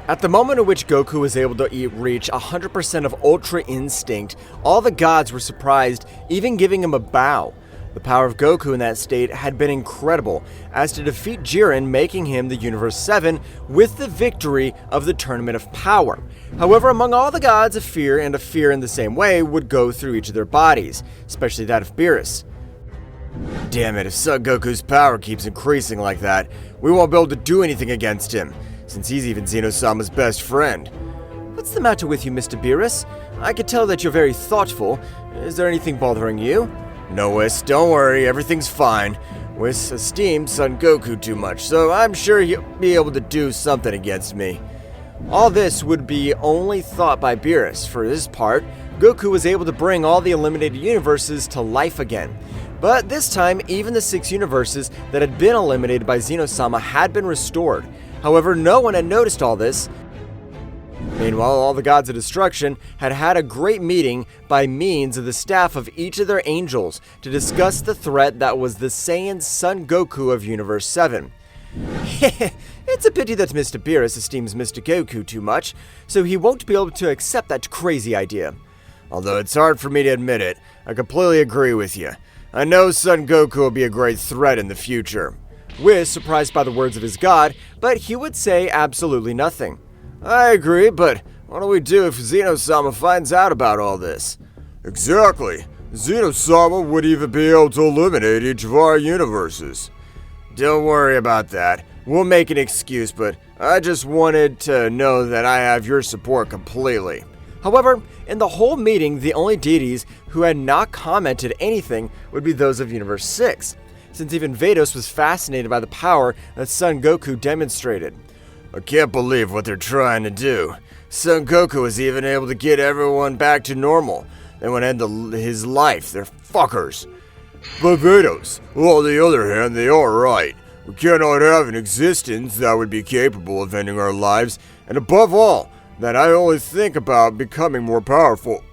At the moment in which Goku was able to reach 100% of Ultra Instinct, all the gods were surprised, even giving him a bow. The power of Goku in that state had been incredible, as to defeat Jiren, making him the Universe 7 with the victory of the Tournament of Power. However, among all the gods, a fear in the same way would go through each of their bodies, especially that of Beerus. Damn it, if Son Goku's power keeps increasing like that, we won't be able to do anything against him, since he's even Zeno-sama's best friend. What's the matter with you, Mr. Beerus? I can tell that you're very thoughtful. Is there anything bothering you? No, Whis, don't worry, everything's fine. Whis esteems Son Goku too much, so I'm sure he'll be able to do something against me. All this would be only thought by Beerus. For his part, Goku was able to bring all the eliminated universes to life again. But this time, even the 6 universes that had been eliminated by Zeno-sama had been restored. However, no one had noticed all this. Meanwhile, all the gods of destruction had a great meeting by means of the staff of each of their angels to discuss the threat that was the Saiyan Son Goku of Universe 7. It's a pity that Mr. Beerus esteems Mr. Goku too much, so he won't be able to accept that crazy idea. Although it's hard for me to admit it, I completely agree with you. I know Son Goku will be a great threat in the future. Whis, surprised by the words of his god, but he would say absolutely nothing. I agree, but what do we do if Zeno-sama finds out about all this? Exactly. Zeno-sama would even be able to eliminate each of our universes. Don't worry about that. We'll make an excuse, but I just wanted to know that I have your support completely. However, in the whole meeting, the only deities who had not commented anything would be those of Universe 6, since even Vados was fascinated by the power that Son Goku demonstrated. I can't believe what they're trying to do. Son Goku was even able to get everyone back to normal. They would end his life. They're fuckers. But Vados, on the other hand, they are right. We cannot have an existence that would be capable of ending our lives, and above all, that I only think about becoming more powerful.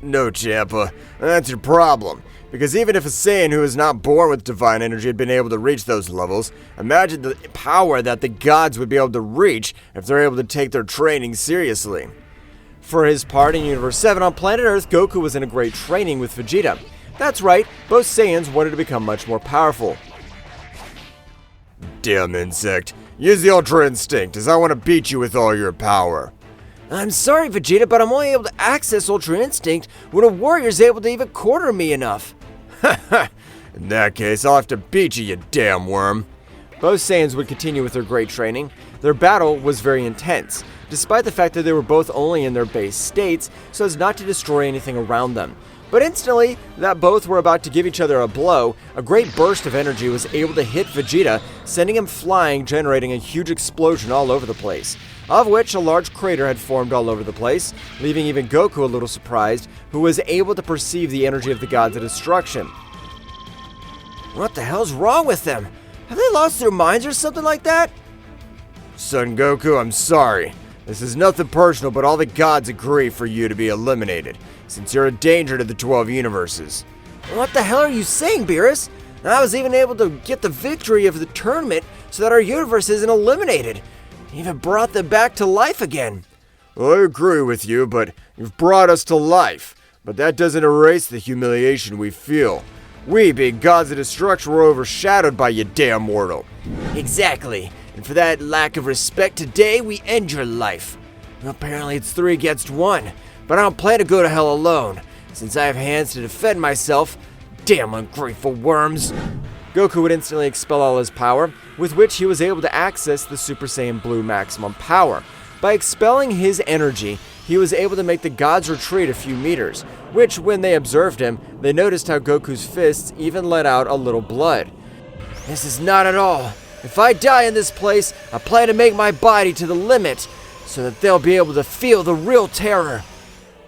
No, Champa, that's your problem. Because even if a Saiyan who is not born with divine energy had been able to reach those levels, imagine the power that the gods would be able to reach if they're able to take their training seriously. For his part in Universe 7 on planet Earth, Goku was in a great training with Vegeta. That's right, both Saiyans wanted to become much more powerful. Damn insect, use the Ultra Instinct as I want to beat you with all your power. I'm sorry, Vegeta, but I'm only able to access Ultra Instinct when a warrior's able to even corner me enough. In that case, I'll have to beat you, you damn worm. Both Saiyans would continue with their great training. Their battle was very intense, despite the fact that they were both only in their base states, so as not to destroy anything around them. But instantly, that both were about to give each other a blow, a great burst of energy was able to hit Vegeta, sending him flying, generating a huge explosion all over the place, of which a large crater had formed all over the place, leaving even Goku a little surprised, who was able to perceive the energy of the gods of destruction. What the hell's wrong with them? Have they lost their minds or something like that? Son Goku, I'm sorry. This is nothing personal, but all the gods agree for you to be eliminated, since you're a danger to the 12 universes. What the hell are you saying, Beerus? I was even able to get the victory of the tournament so that our universe isn't eliminated. Even brought them back to life again. Well, I agree with you, but you've brought us to life. But that doesn't erase the humiliation we feel. We, being gods of destruction, were overshadowed by you damn mortal. Exactly. And for that lack of respect today, we end your life. Apparently it's 3 against 1, but I don't plan to go to hell alone, since I have hands to defend myself. Damn ungrateful worms. Goku would instantly expel all his power, with which he was able to access the Super Saiyan Blue maximum power. By expelling his energy, he was able to make the gods retreat a few meters, which, when they observed him, they noticed how Goku's fists even let out a little blood. This is not at all. If I die in this place, I plan to make my body to the limit, so that they'll be able to feel the real terror.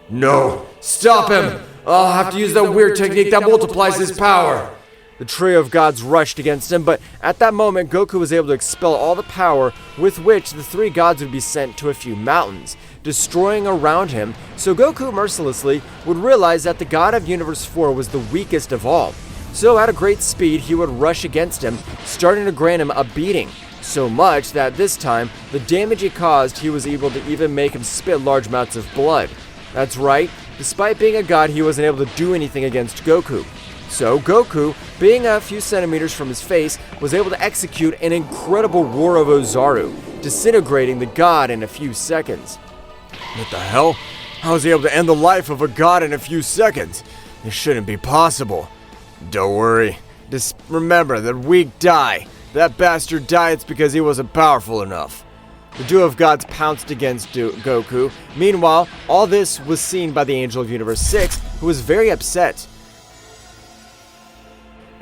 No, stop him! I'll have to use that weird technique that multiplies his power. The trio of gods rushed against him, but at that moment, Goku was able to expel all the power with which the 3 gods would be sent to a few mountains, destroying around him, so Goku mercilessly would realize that the god of Universe 4 was the weakest of all. So at a great speed, he would rush against him, starting to grant him a beating. So much that this time, the damage he caused, he was able to even make him spit large amounts of blood. That's right, despite being a god, he wasn't able to do anything against Goku. So Goku, being a few centimeters from his face, was able to execute an incredible War of Ozaru, disintegrating the god in a few seconds. What the hell? How was he able to end the life of a god in a few seconds? This shouldn't be possible. Don't worry. Just remember that weak die. That bastard died, it's because he wasn't powerful enough. The duo of gods pounced against Goku. Meanwhile, all this was seen by the Angel of Universe 6, who was very upset.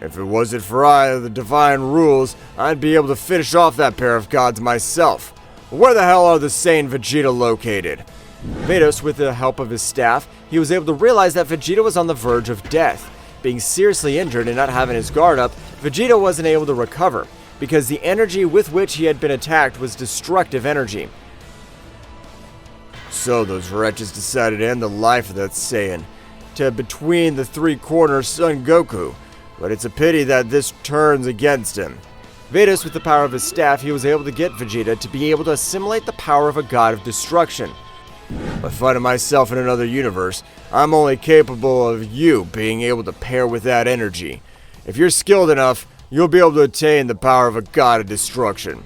If it wasn't for the divine rules, I'd be able to finish off that pair of gods myself. Where the hell are the Saiyan Vegeta located? Vados, with the help of his staff, he was able to realize that Vegeta was on the verge of death. Being seriously injured and not having his guard up, Vegeta wasn't able to recover, because the energy with which he had been attacked was destructive energy. So those wretches decided to end the life of that Saiyan, to between the three corners Son Goku, but it's a pity that this turns against him. Vados, with the power of his staff, he was able to get Vegeta to be able to assimilate the power of a god of destruction. By finding myself in another universe, I'm only capable of you being able to pair with that energy. If you're skilled enough, you'll be able to attain the power of a god of destruction.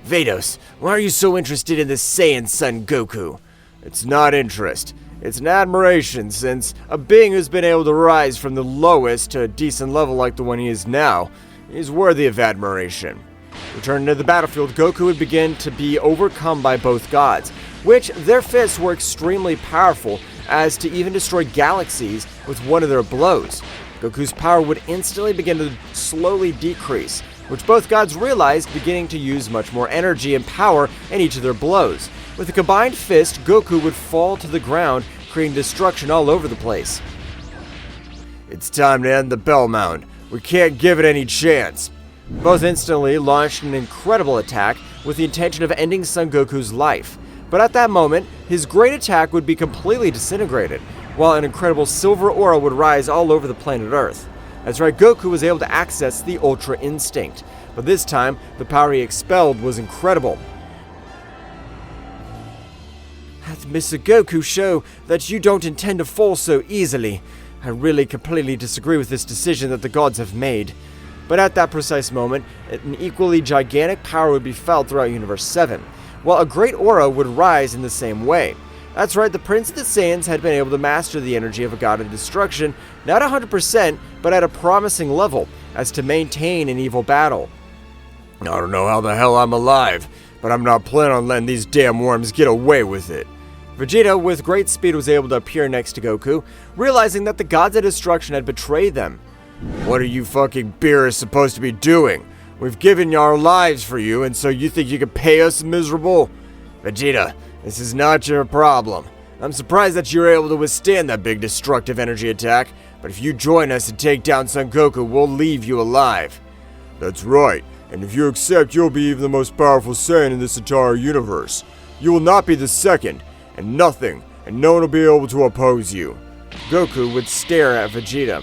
Vados, why are you so interested in this Saiyan Son Goku? It's not interest. It's an admiration, since a being who's been able to rise from the lowest to a decent level like the one he is now is worthy of admiration. Returning to the battlefield, Goku would begin to be overcome by both gods, which their fists were extremely powerful, as to even destroy galaxies with one of their blows. Goku's power would instantly begin to slowly decrease, which both gods realized, beginning to use much more energy and power in each of their blows. With a combined fist, Goku would fall to the ground, creating destruction all over the place. It's time to end the Bell Mound. We can't give it any chance. Both instantly launched an incredible attack with the intention of ending Son Goku's life. But at that moment, his great attack would be completely disintegrated, while an incredible silver aura would rise all over the planet Earth. That's right, Goku was able to access the Ultra Instinct, but this time, the power he expelled was incredible. Mr. Goku, show that you don't intend to fall so easily. I really completely disagree with this decision that the gods have made. But at that precise moment, an equally gigantic power would be felt throughout Universe 7, while a great aura would rise in the same way. That's right, the Prince of the Saiyans had been able to master the energy of a god of destruction, not 100%, but at a promising level, as to maintain an evil battle. I don't know how the hell I'm alive, but I'm not planning on letting these damn worms get away with it. Vegeta, with great speed, was able to appear next to Goku, realizing that the gods of destruction had betrayed them. What are you fucking Beerus supposed to be doing? We've given our lives for you, and so you think you can pay us, miserable? Vegeta, this is not your problem. I'm surprised that you were able to withstand that big destructive energy attack, but if you join us and take down Son Goku, we'll leave you alive. That's right, and if you accept, you'll be even the most powerful Saiyan in this entire universe. You will not be the second, and nothing, and no one will be able to oppose you. Goku would stare at Vegeta.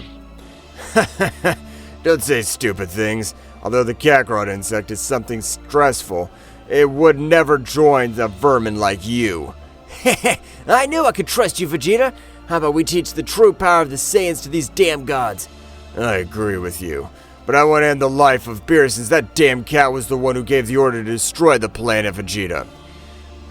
Don't say stupid things. Although the Kakarot insect is something stressful, it would never join the vermin like you. I knew I could trust you, Vegeta. How about we teach the true power of the Saiyans to these damn gods? I agree with you, but I want to end the life of Beerus, since that damn cat was the one who gave the order to destroy the planet Vegeta.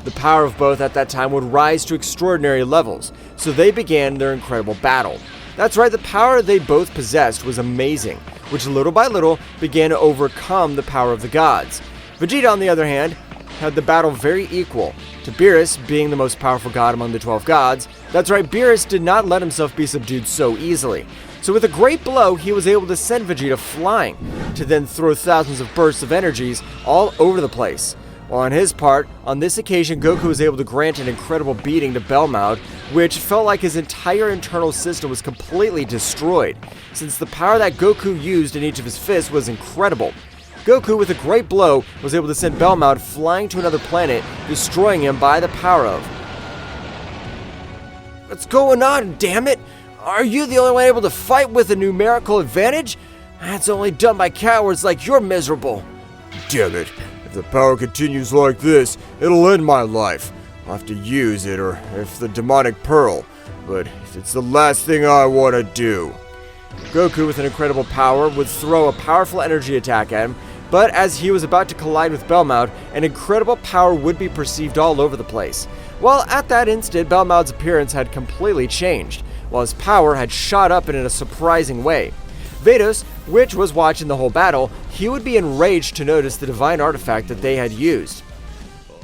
The power of both at that time would rise to extraordinary levels, so they began their incredible battle. That's right, the power they both possessed was amazing, which little by little began to overcome the power of the gods. Vegeta, on the other hand, had the battle very equal, to Beerus being the most powerful god among the 12 gods. That's right, Beerus did not let himself be subdued so easily. So with a great blow, he was able to send Vegeta flying, to then throw thousands of bursts of energies all over the place. While on his part, on this occasion, Goku was able to grant an incredible beating to Bellmouth, which felt like his entire internal system was completely destroyed, since the power that Goku used in each of his fists was incredible. Goku, with a great blow, was able to send Bellmouth flying to another planet, destroying him by the power of... What's going on, damn it? Are you the only one able to fight with a numerical advantage? That's only done by cowards like you're miserable. Damn it. If the power continues like this, it'll end my life. I'll have to use it, or if the demonic pearl. But it's the last thing I want to do. Goku, with an incredible power, would throw a powerful energy attack at him, but as he was about to collide with Belmod, an incredible power would be perceived all over the place. Well, at that instant, Belmod's appearance had completely changed, while his power had shot up in a surprising way. Vados, which was watching the whole battle, he would be enraged to notice the divine artifact that they had used.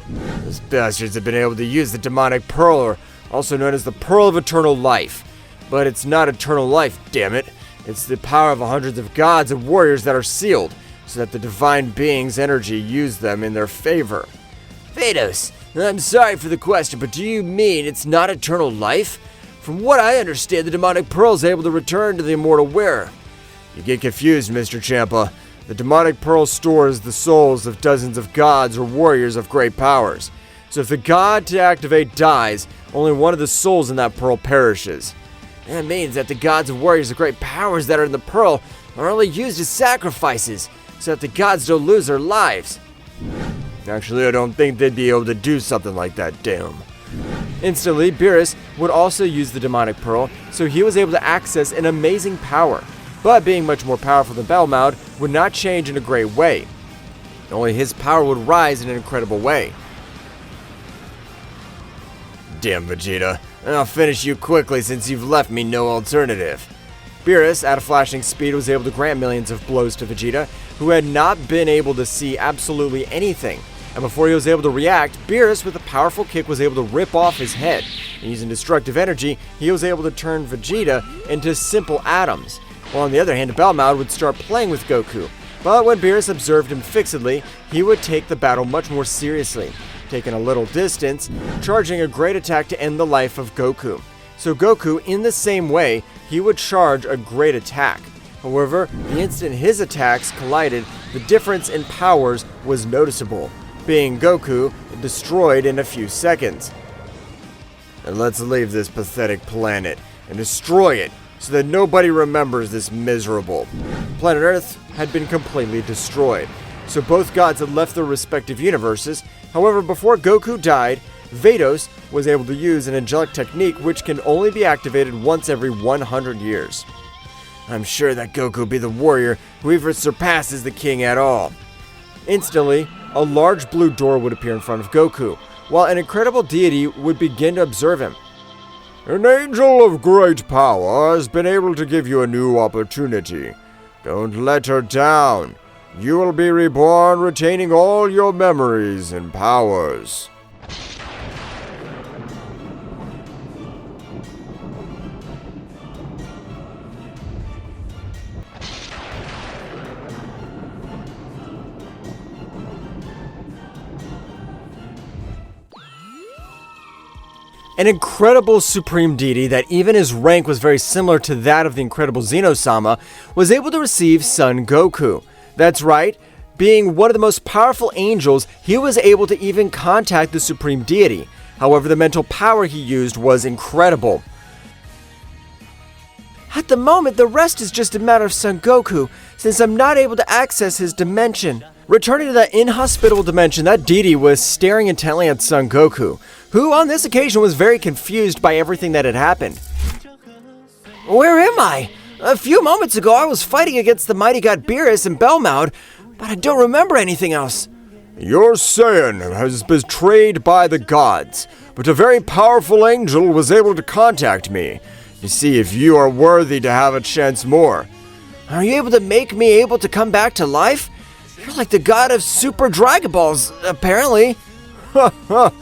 Those bastards have been able to use the demonic pearl, or also known as the Pearl of Eternal Life. But it's not eternal life, damn it. It's the power of hundreds of gods and warriors that are sealed, so that the divine being's energy use them in their favor. Vados, I'm sorry for the question, but do you mean it's not eternal life? From what I understand, the demonic pearl is able to return to the immortal wearer. You get confused, Mr. Champa. The demonic pearl stores the souls of dozens of gods or warriors of great powers. So if the god to activate dies, only one of the souls in that pearl perishes. That means that the gods and warriors of great powers that are in the pearl are only used as sacrifices, so that the gods don't lose their lives. Actually, I don't think they'd be able to do something like that, damn. Instantly, Beerus would also use the demonic pearl, so he was able to access an amazing power. But being much more powerful than Belmod would not change in a great way. Only his power would rise in an incredible way. Damn, Vegeta. I'll finish you quickly since you've left me no alternative. Beerus, at a flashing speed, was able to grant millions of blows to Vegeta, who had not been able to see absolutely anything. And before he was able to react, Beerus, with a powerful kick, was able to rip off his head. And using destructive energy, he was able to turn Vegeta into simple atoms. While on the other hand, Belmod would start playing with Goku. But when Beerus observed him fixedly, he would take the battle much more seriously, taking a little distance, charging a great attack to end the life of Goku. So Goku, in the same way, he would charge a great attack. However, the instant his attacks collided, the difference in powers was noticeable, being Goku destroyed in a few seconds. And let's leave this pathetic planet and destroy it, so that nobody remembers this miserable. Planet Earth had been completely destroyed, so both gods had left their respective universes. However, before Goku died, Vados was able to use an angelic technique which can only be activated once every 100 years. I'm sure that Goku will be the warrior who even surpasses the king at all. Instantly, a large blue door would appear in front of Goku, while an incredible deity would begin to observe him. An angel of great power has been able to give you a new opportunity. Don't let her down. You will be reborn, retaining all your memories and powers. An incredible supreme deity that even his rank was very similar to that of the incredible Zeno-sama was able to receive Son Goku. That's right, being one of the most powerful angels, he was able to even contact the supreme deity. However, the mental power he used was incredible. At the moment, the rest is just a matter of Son Goku, since I'm not able to access his dimension. Returning to that inhospitable dimension, that deity was staring intently at Son Goku, who on this occasion was very confused by everything that had happened. Where am I? A few moments ago I was fighting against the mighty god Beerus and Belmod, but I don't remember anything else. Your Saiyan has been betrayed by the gods, but a very powerful angel was able to contact me to see if you are worthy to have a chance more. Are you able to make me able to come back to life? You're like the god of Super Dragon Balls, apparently. Ha ha!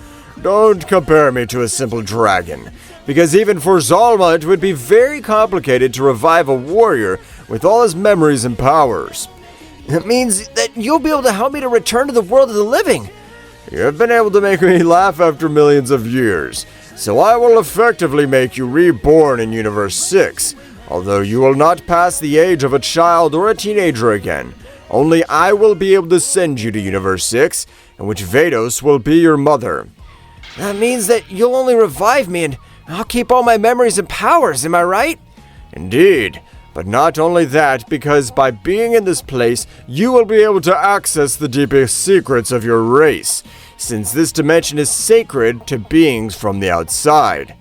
Don't compare me to a simple dragon, because even for Zalma it would be very complicated to revive a warrior with all his memories and powers. It means that you'll be able to help me to return to the world of the living. You've been able to make me laugh after millions of years, so I will effectively make you reborn in Universe 6, although you will not pass the age of a child or a teenager again. Only I will be able to send you to Universe 6, in which Vados will be your mother. That means that you'll only revive me and I'll keep all my memories and powers, am I right? Indeed. But not only that, because by being in this place, you will be able to access the deepest secrets of your race, since this dimension is sacred to beings from the outside.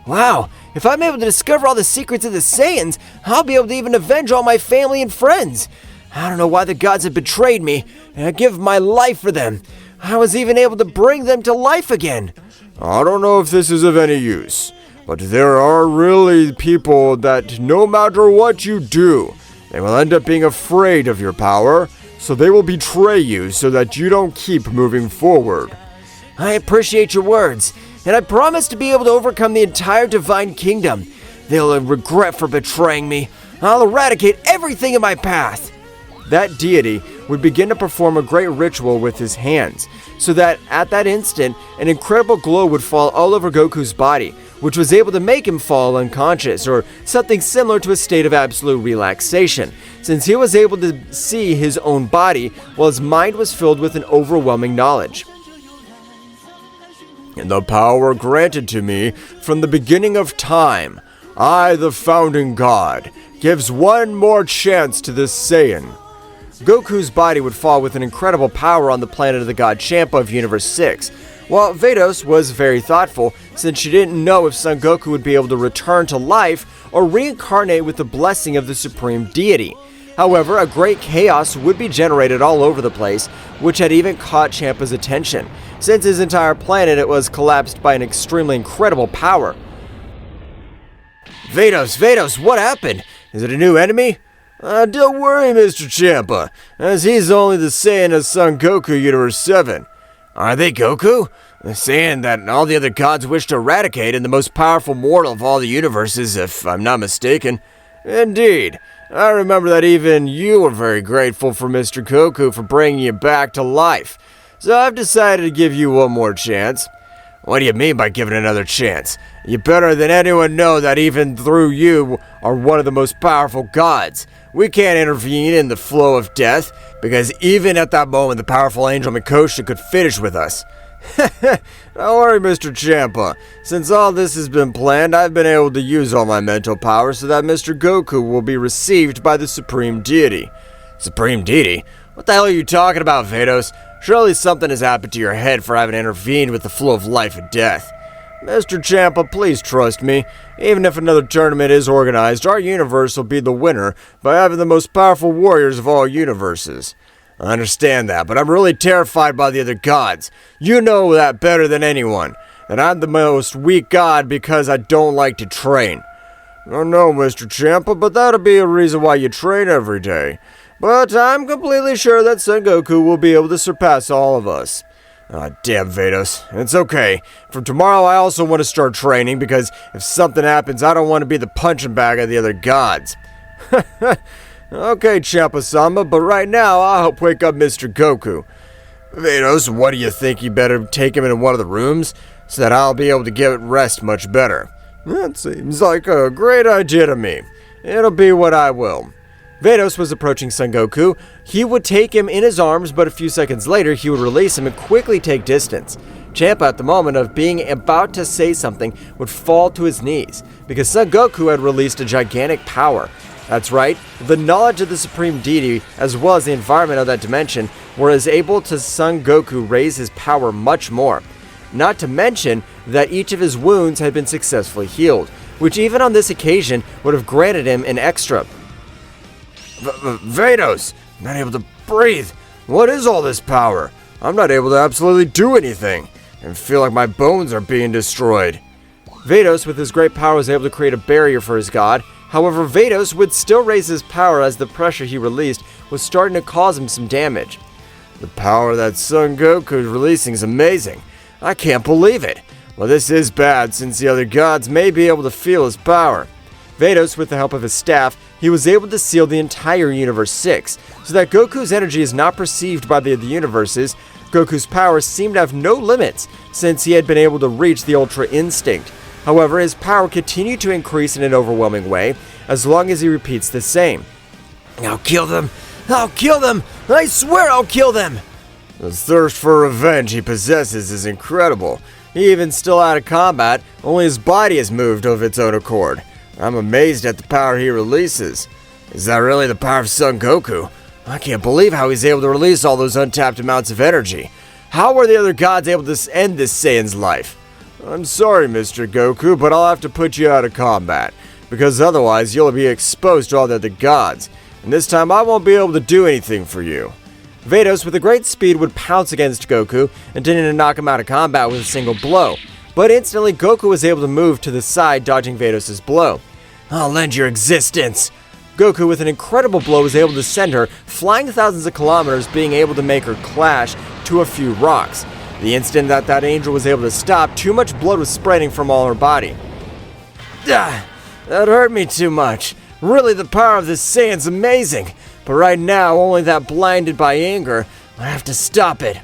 Wow, if I'm able to discover all the secrets of the Saiyans, I'll be able to even avenge all my family and friends. I don't know why the gods have betrayed me, and I give my life for them. I was even able to bring them to life again. I don't know if this is of any use, but there are really people that no matter what you do, they will end up being afraid of your power, so they will betray you so that you don't keep moving forward. I appreciate your words, and I promise to be able to overcome the entire Divine Kingdom. They'll regret for betraying me. I'll eradicate everything in my path. That deity would begin to perform a great ritual with his hands, so that at that instant, an incredible glow would fall all over Goku's body, which was able to make him fall unconscious, or something similar to a state of absolute relaxation, since he was able to see his own body while his mind was filled with an overwhelming knowledge. In the power granted to me from the beginning of time, I, the founding god, gives one more chance to this Saiyan. Goku's body would fall with an incredible power on the planet of the god Champa of Universe 6, while Vados was very thoughtful since she didn't know if Son Goku would be able to return to life or reincarnate with the blessing of the supreme deity. However, a great chaos would be generated all over the place, which had even caught Champa's attention, since his entire planet was collapsed by an extremely incredible power. Vados, what happened? Is it a new enemy? Don't worry, Mr. Champa, as he's only the Saiyan of Son Goku Universe 7. Are they Goku? The Saiyan that all the other gods wish to eradicate and the most powerful mortal of all the universes, if I'm not mistaken. Indeed. I remember that even you were very grateful for Mr. Goku for bringing you back to life. So I've decided to give you one more chance. What do you mean by giving another chance? You better than anyone know that even through you are one of the most powerful gods. We can't intervene in the flow of death, because even at that moment the powerful angel Mikosha could finish with us. Don't worry, Mr. Champa. Since all this has been planned, I've been able to use all my mental power so that Mr. Goku will be received by the Supreme Deity. Supreme Deity? What the hell are you talking about, Vados? Surely something has happened to your head for having intervened with the flow of life and death. Mr. Champa, please trust me. Even if another tournament is organized, our universe will be the winner by having the most powerful warriors of all universes. I understand that, but I'm really terrified by the other gods. You know that better than anyone. That I'm the most weak god because I don't like to train. Oh no, Mr. Champa, but that'll be a reason why you train every day. But I'm completely sure that Son Goku will be able to surpass all of us. Ah, damn, Vados. It's okay. From tomorrow, I also want to start training, because if something happens, I don't want to be the punching bag of the other gods. Okay, Champa-sama, but right now, I'll help wake up Mr. Goku. Vados, what do you think? You better take him in one of the rooms, so that I'll be able to get rest much better. That seems like a great idea to me. It'll be what I will. Vados was approaching Son Goku. He would take him in his arms, but a few seconds later, he would release him and quickly take distance. Champa, at the moment of being about to say something, would fall to his knees, because Son Goku had released a gigantic power. That's right, the knowledge of the Supreme Deity, as well as the environment of that dimension, was able to Son Goku raise his power much more. Not to mention that each of his wounds had been successfully healed, which even on this occasion would have granted him an extra. Vados, I'm not able to breathe. What is all this power? I'm not able to absolutely do anything, and feel like my bones are being destroyed. Vados, with his great power, was able to create a barrier for his god. However, Vados would still raise his power as the pressure he released was starting to cause him some damage. The power that Son Goku is releasing is amazing. I can't believe it. Well, this is bad, since the other gods may be able to feel his power. Vados, with the help of his staff, he was able to seal the entire Universe 6, so that Goku's energy is not perceived by the other universes. Goku's powers seemed to have no limits, since he had been able to reach the Ultra Instinct. However, his power continued to increase in an overwhelming way, as long as he repeats the same. I'll kill them! I'll kill them! I swear I'll kill them! The thirst for revenge he possesses is incredible. Even still out of combat, only his body has moved of its own accord. I'm amazed at the power he releases. Is that really the power of Son Goku? I can't believe how he's able to release all those untapped amounts of energy. How were the other gods able to end this Saiyan's life? I'm sorry, Mr. Goku, but I'll have to put you out of combat, because otherwise you'll be exposed to all the other gods, and this time I won't be able to do anything for you. Vados, with a great speed, would pounce against Goku, intending to knock him out of combat with a single blow, but instantly Goku was able to move to the side, dodging Vados' blow. I'll lend your existence! Goku, with an incredible blow, was able to send her flying thousands of kilometers, being able to make her clash to a few rocks. The instant that angel was able to stop, too much blood was spreading from all her body. That hurt me too much. Really, the power of this Saiyan's amazing. But right now, only that blinded by anger, I have to stop it.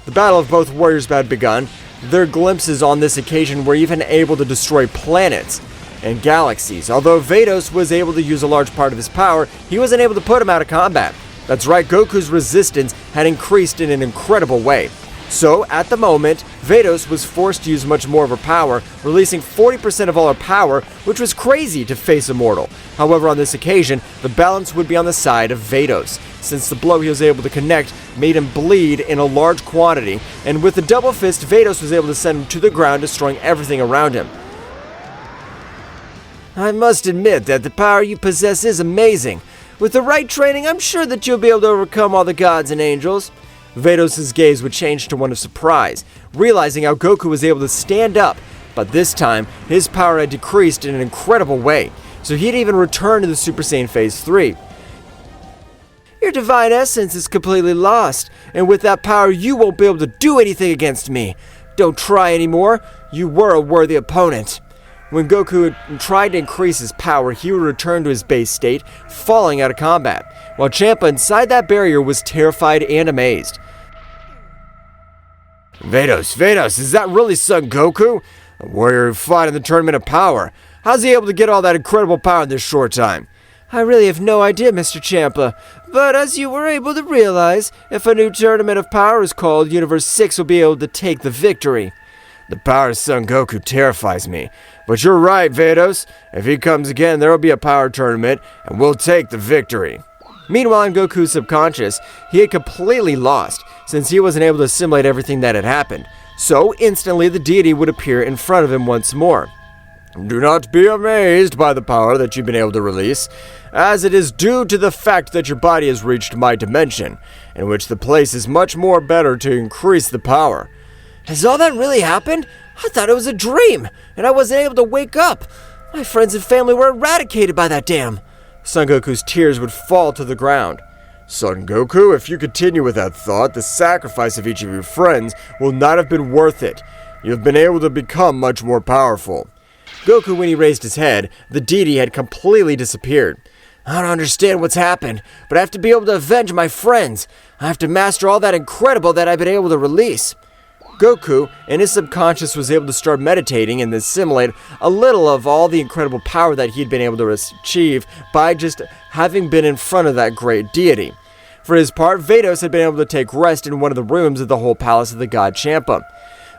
The battle of both warriors had begun. Their glimpses on this occasion were even able to destroy planets and galaxies. Although Vados was able to use a large part of his power, he wasn't able to put him out of combat. That's right, Goku's resistance had increased in an incredible way. So, at the moment, Vados was forced to use much more of her power, releasing 40% of all her power, which was crazy to face a mortal. However, on this occasion, the balance would be on the side of Vados, since the blow he was able to connect made him bleed in a large quantity, and with the double fist, Vados was able to send him to the ground, destroying everything around him. I must admit that the power you possess is amazing. With the right training, I'm sure that you'll be able to overcome all the gods and angels. Vados' gaze would change to one of surprise, realizing how Goku was able to stand up, but this time, his power had decreased in an incredible way, so he'd even returned to the Super Saiyan Phase 3. Your divine essence is completely lost, and with that power, you won't be able to do anything against me. Don't try anymore, you were a worthy opponent. When Goku had tried to increase his power, he would return to his base state, falling out of combat, while Champa inside that barrier was terrified and amazed. Vados, is that really Son Goku? A warrior who fought in the Tournament of Power. How's he able to get all that incredible power in this short time? I really have no idea, Mr. Champa, but as you were able to realize, if a new Tournament of Power is called, Universe 6 will be able to take the victory. The power of Son Goku terrifies me, but you're right, Vados. If he comes again, there will be a power tournament, and we'll take the victory. Meanwhile, in Goku's subconscious, he had completely lost, since he wasn't able to assimilate everything that had happened. So, instantly, the deity would appear in front of him once more. Do not be amazed by the power that you've been able to release, as it is due to the fact that your body has reached my dimension, in which the place is much more better to increase the power. Has all that really happened? I thought it was a dream, and I wasn't able to wake up. My friends and family were eradicated by that dam. Son Goku's tears would fall to the ground. Son Goku, if you continue with that thought, the sacrifice of each of your friends will not have been worth it. You have been able to become much more powerful. Goku, when he raised his head, the deity had completely disappeared. I don't understand what's happened, but I have to be able to avenge my friends. I have to master all that incredible that I've been able to release. Goku, in his subconscious, was able to start meditating and assimilate a little of all the incredible power that he'd been able to achieve by just having been in front of that great deity. For his part, Vados had been able to take rest in one of the rooms of the whole palace of the god Champa.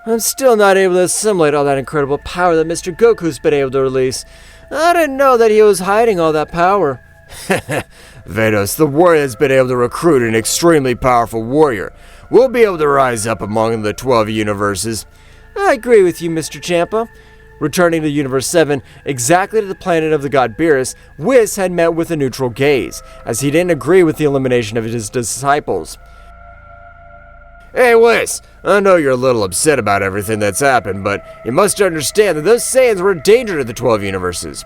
I'm still not able to assimilate all that incredible power that Mr. Goku's been able to release. I didn't know that he was hiding all that power. Vados, the warrior has been able to recruit an extremely powerful warrior. We'll be able to rise up among the 12 universes. I agree with you, Mr. Champa. Returning to Universe 7, exactly to the planet of the god Beerus, Whis had met with a neutral gaze, as he didn't agree with the elimination of his disciples. Hey, Whis, I know you're a little upset about everything that's happened, but you must understand that those Saiyans were a danger to the 12 universes.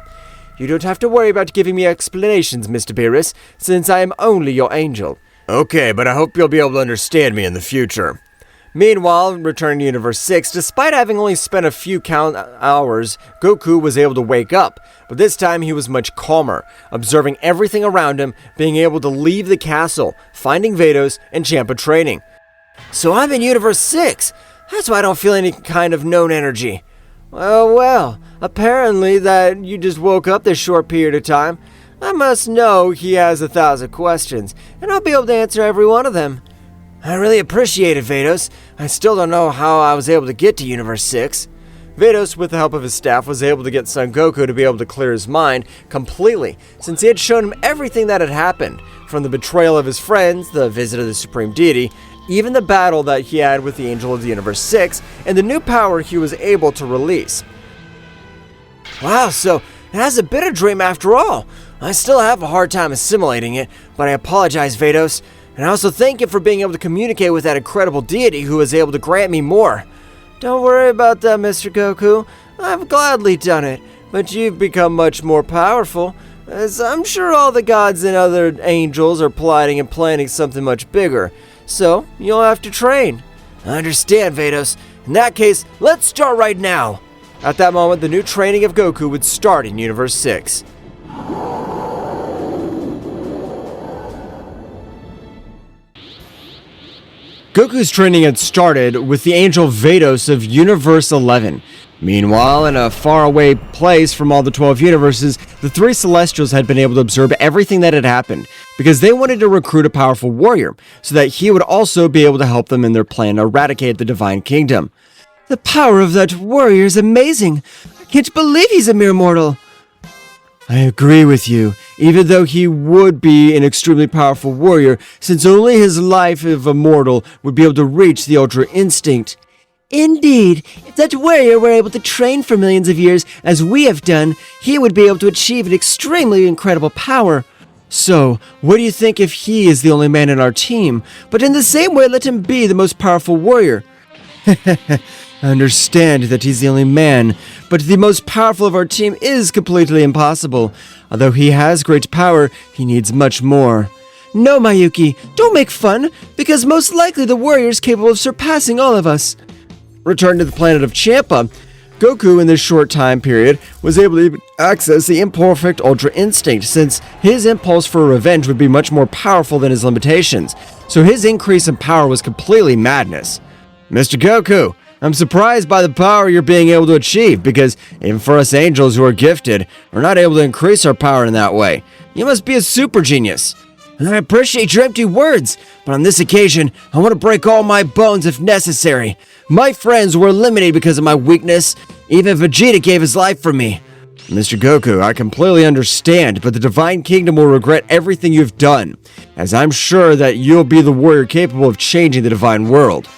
You don't have to worry about giving me explanations, Mr. Beerus, since I am only your angel. Okay, but I hope you'll be able to understand me in the future. Meanwhile, returning to Universe 6, despite having only spent a few hours, Goku was able to wake up, but this time he was much calmer, observing everything around him, being able to leave the castle, finding Vados, and Champa training. So I'm in Universe 6. That's why I don't feel any kind of known energy. Well, apparently that you just woke up this short period of time. I must know he has 1,000 questions, and I'll be able to answer every one of them. I really appreciate it, Vados. I still don't know how I was able to get to Universe 6. Vados, with the help of his staff, was able to get Son Goku to be able to clear his mind completely, since he had shown him everything that had happened, from the betrayal of his friends, the visit of the Supreme Deity, even the battle that he had with the Angel of the Universe 6, and the new power he was able to release. Wow, so it has a bit of dream after all. I still have a hard time assimilating it, but I apologize, Vados, and I also thank you for being able to communicate with that incredible deity who was able to grant me more. Don't worry about that, Mr. Goku. I've gladly done it, but you've become much more powerful, as I'm sure all the gods and other angels are plotting and planning something much bigger, so you'll have to train. I understand, Vados. In that case, let's start right now. At that moment, the new training of Goku would start in Universe 6. Goku's training had started with the angel Vados of Universe 11. Meanwhile, in a faraway place from all the 12 universes, the three Celestials had been able to observe everything that had happened, because they wanted to recruit a powerful warrior, so that he would also be able to help them in their plan to eradicate the Divine Kingdom. The power of that warrior is amazing. I can't believe he's a mere mortal. I agree with you, even though he would be an extremely powerful warrior, since only his life of a mortal would be able to reach the Ultra Instinct. Indeed, if that warrior were able to train for millions of years, as we have done, he would be able to achieve an extremely incredible power. So, what do you think if he is the only man in our team, but in the same way let him be the most powerful warrior? I understand that he's the only man, but the most powerful of our team is completely impossible. Although he has great power, he needs much more. No, Mayuki, don't make fun, because most likely the warrior is capable of surpassing all of us. Returned to the planet of Champa, Goku in this short time period was able to even access the imperfect Ultra Instinct, since his impulse for revenge would be much more powerful than his limitations, so his increase in power was completely madness. Mr. Goku, I'm surprised by the power you're being able to achieve, because even for us angels who are gifted, we're not able to increase our power in that way. You must be a super genius. I appreciate your empty words, but on this occasion, I want to break all my bones if necessary. My friends were eliminated because of my weakness. Even Vegeta gave his life for me. Mr. Goku, I completely understand, but the Divine Kingdom will regret everything you've done, as I'm sure that you'll be the warrior capable of changing the Divine World.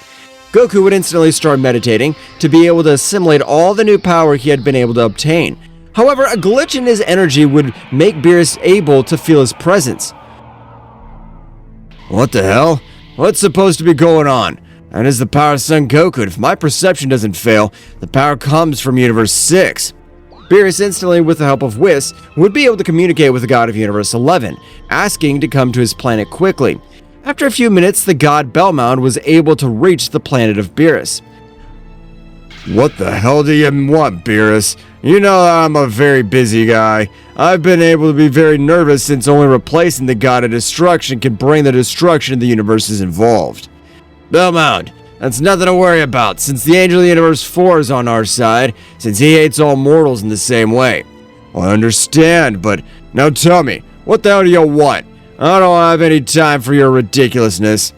Goku would instantly start meditating to be able to assimilate all the new power he had been able to obtain. However, a glitch in his energy would make Beerus able to feel his presence. What the hell? What's supposed to be going on? That is the power of Son Goku, and if my perception doesn't fail, the power comes from Universe 6. Beerus instantly, with the help of Whis, would be able to communicate with the god of Universe 11, asking to come to his planet quickly. After a few minutes, the god Bellmound was able to reach the planet of Beerus. What the hell do you want, Beerus? You know I'm a very busy guy. I've been able to be very nervous since only replacing the god of destruction can bring the destruction of the universes involved. Bellmound, that's nothing to worry about, since the Angel of the Universe 4 is on our side, since he hates all mortals in the same way. Well, I understand, but now tell me, what the hell do you want? I don't have any time for your ridiculousness.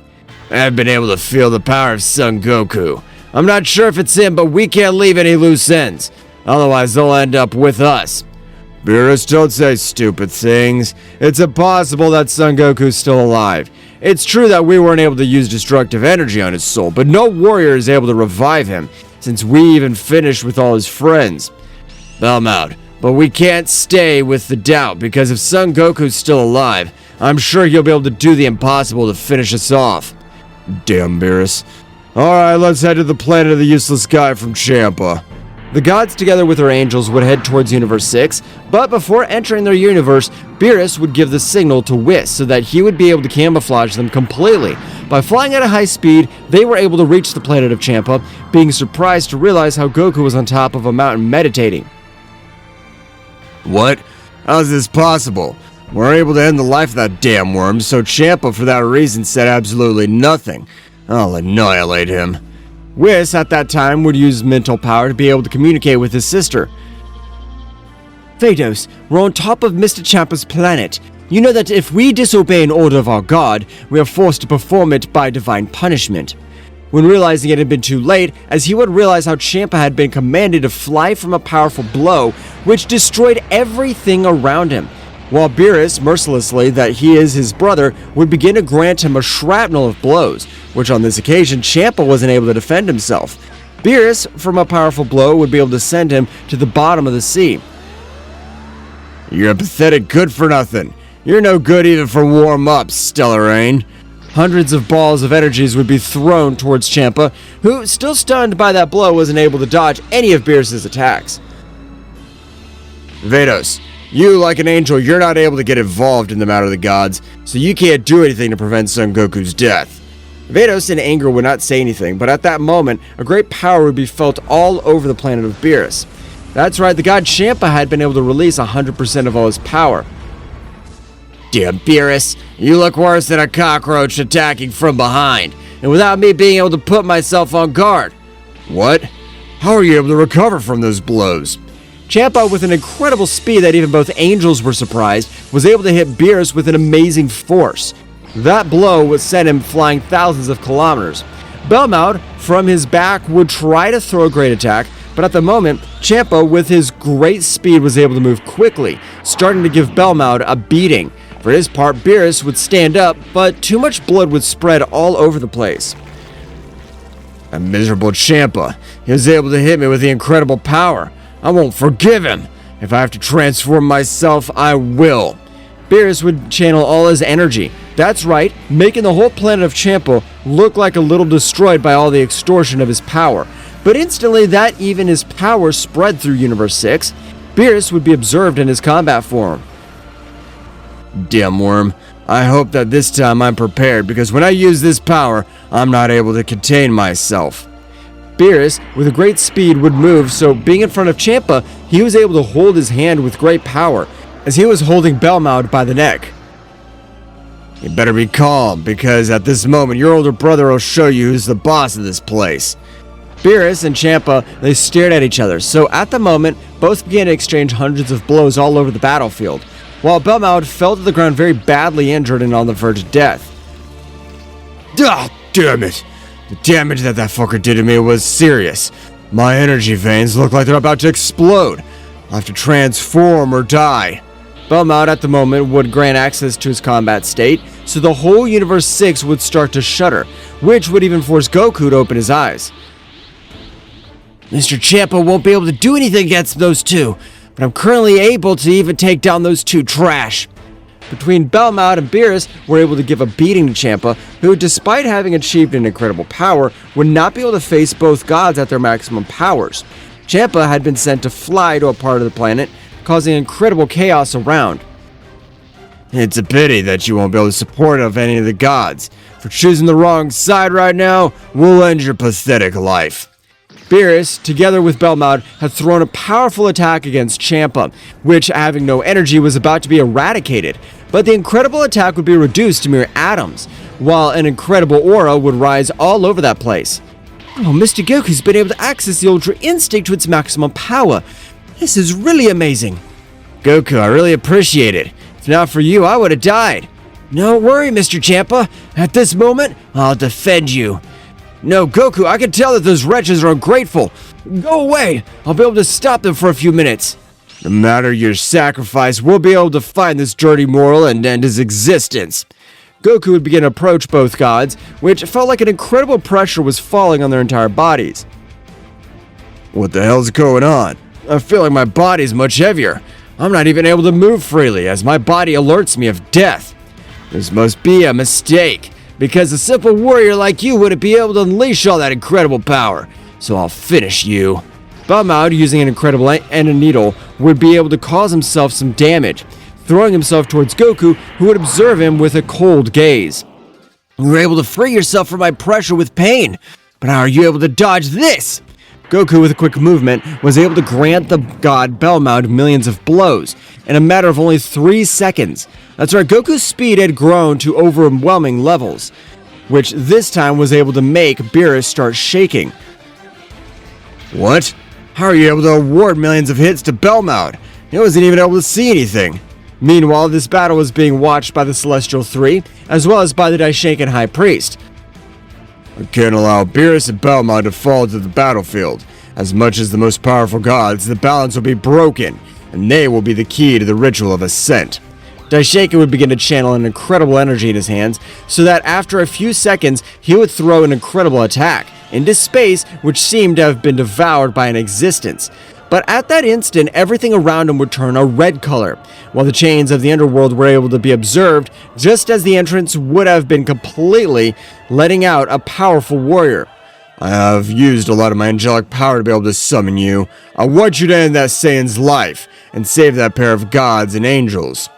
I've been able to feel the power of Son Goku. I'm not sure if it's him, but we can't leave any loose ends. Otherwise, they'll end up with us. Beerus, don't say stupid things. It's impossible that Son Goku's still alive. It's true that we weren't able to use destructive energy on his soul, but no warrior is able to revive him, since we even finished with all his friends. Bellmound, but we can't stay with the doubt, because if Son Goku's still alive, I'm sure he'll be able to do the impossible to finish us off. Damn, Beerus. Alright, let's head to the planet of the useless guy from Champa. The gods, together with their angels, would head towards Universe 6, but before entering their universe, Beerus would give the signal to Whis so that he would be able to camouflage them completely. By flying at a high speed, they were able to reach the planet of Champa, being surprised to realize how Goku was on top of a mountain meditating. What? How is this possible? We're able to end the life of that damn worm, so Champa for that reason said absolutely nothing. I'll annihilate him. Whis, at that time, would use mental power to be able to communicate with his sister. Vados, we're on top of Mr. Champa's planet. You know that if we disobey an order of our god, we are forced to perform it by divine punishment. when realizing it had been too late, as he would realize how Champa had been commanded to fly from a powerful blow, which destroyed everything around him. While Beerus, mercilessly that he is his brother, would begin to grant him a shrapnel of blows, which on this occasion Champa wasn't able to defend himself. Beerus, from a powerful blow, would be able to send him to the bottom of the sea. You're a pathetic good-for-nothing. You're no good even for warm-ups, Stellarain. Hundreds of balls of energies would be thrown towards Champa, who, still stunned by that blow, wasn't able to dodge any of Beerus' attacks. Vados, you, like an angel, you're not able to get involved in the matter of the gods, so you can't do anything to prevent Son Goku's death. Vados, in anger, would not say anything, but at that moment, a great power would be felt all over the planet of Beerus. That's right, the god Champa had been able to release 100% of all his power. Damn Beerus, you look worse than a cockroach attacking from behind, and without me being able to put myself on guard. What? How are you able to recover from those blows? Champa, with an incredible speed that even both angels were surprised, was able to hit Beerus with an amazing force. That blow would send him flying thousands of kilometers. Belmaud, from his back, would try to throw a great attack, but at the moment, Champa, with his great speed, was able to move quickly, starting to give Belmaud a beating. For his part, Beerus would stand up, but too much blood would spread all over the place. A miserable Champa. He was able to hit me with the incredible power. I won't forgive him. If I have to transform myself, I will. Beerus would channel all his energy. That's right, making the whole planet of Champa look like a little destroyed by all the extortion of his power. But instantly, that even his power spread through Universe 6. Beerus would be observed in his combat form. Damn worm. I hope that this time I'm prepared, because when I use this power, I'm not able to contain myself. Beerus, with a great speed, would move, so being in front of Champa, he was able to hold his hand with great power, as he was holding Belmaud by the neck. You better be calm, because at this moment your older brother will show you who's the boss of this place. Beerus and Champa, they stared at each other, so at the moment, both began to exchange hundreds of blows all over the battlefield, while Belmaud fell to the ground very badly injured and on the verge of death. Ah, damn it! The damage that fucker did to me was serious. My energy veins look like they're about to explode. I'll have to transform or die. Belmaud at the moment would grant access to his combat state, so the whole Universe 6 would start to shudder, which would even force Goku to open his eyes. Mr. Champa won't be able to do anything against those two, but I'm currently able to even take down those two trash. Between Belmaud and Beerus were able to give a beating to Champa, who, despite having achieved an incredible power, would not be able to face both gods at their maximum powers. Champa had been sent to fly to a part of the planet, causing incredible chaos around. It's a pity that you won't be able to support of any of the gods. For choosing the wrong side right now, we'll end your pathetic life. Beerus, together with Belmaud, had thrown a powerful attack against Champa, which, having no energy, was about to be eradicated. But the incredible attack would be reduced to mere atoms, while an incredible aura would rise all over that place. Oh, Mr. Goku's been able to access the Ultra Instinct to its maximum power. This is really amazing. Goku, I really appreciate it. If not for you, I would have died. Don't worry, Mr. Champa. At this moment, I'll defend you. No, Goku, I can tell that those wretches are ungrateful. Go away. I'll be able to stop them for a few minutes. No matter your sacrifice, we'll be able to find this dirty mortal and end his existence. Goku would begin to approach both gods, which felt like an incredible pressure was falling on their entire bodies. What the hell's going on? I feel like my body's much heavier. I'm not even able to move freely, as my body alerts me of death. This must be a mistake, because a simple warrior like you wouldn't be able to unleash all that incredible power. So I'll finish you. Belmaud, using an incredible and a needle, would be able to cause himself some damage, throwing himself towards Goku, who would observe him with a cold gaze. You were able to free yourself from my pressure with pain, but how are you able to dodge this? Goku, with a quick movement, was able to grant the god Belmaud millions of blows in a matter of only 3 seconds. That's right, Goku's speed had grown to overwhelming levels, which this time was able to make Beerus start shaking. What? How are you able to award millions of hits to Belmaud? He wasn't even able to see anything. Meanwhile, this battle was being watched by the Celestial Three, as well as by the Daishinkan High Priest. I can't allow Beerus and Belmont to fall to the battlefield. As much as the most powerful gods, the balance will be broken, and they will be the key to the ritual of ascent. Daishinkan would begin to channel an incredible energy in his hands, so that after a few seconds, he would throw an incredible attack into space, which seemed to have been devoured by an existence. But at that instant, everything around him would turn a red color, while the chains of the underworld were able to be observed, just as the entrance would have been completely, letting out a powerful warrior. I have used a lot of my angelic power to be able to summon you. I want you to end that Saiyan's life, and save that pair of gods and angels.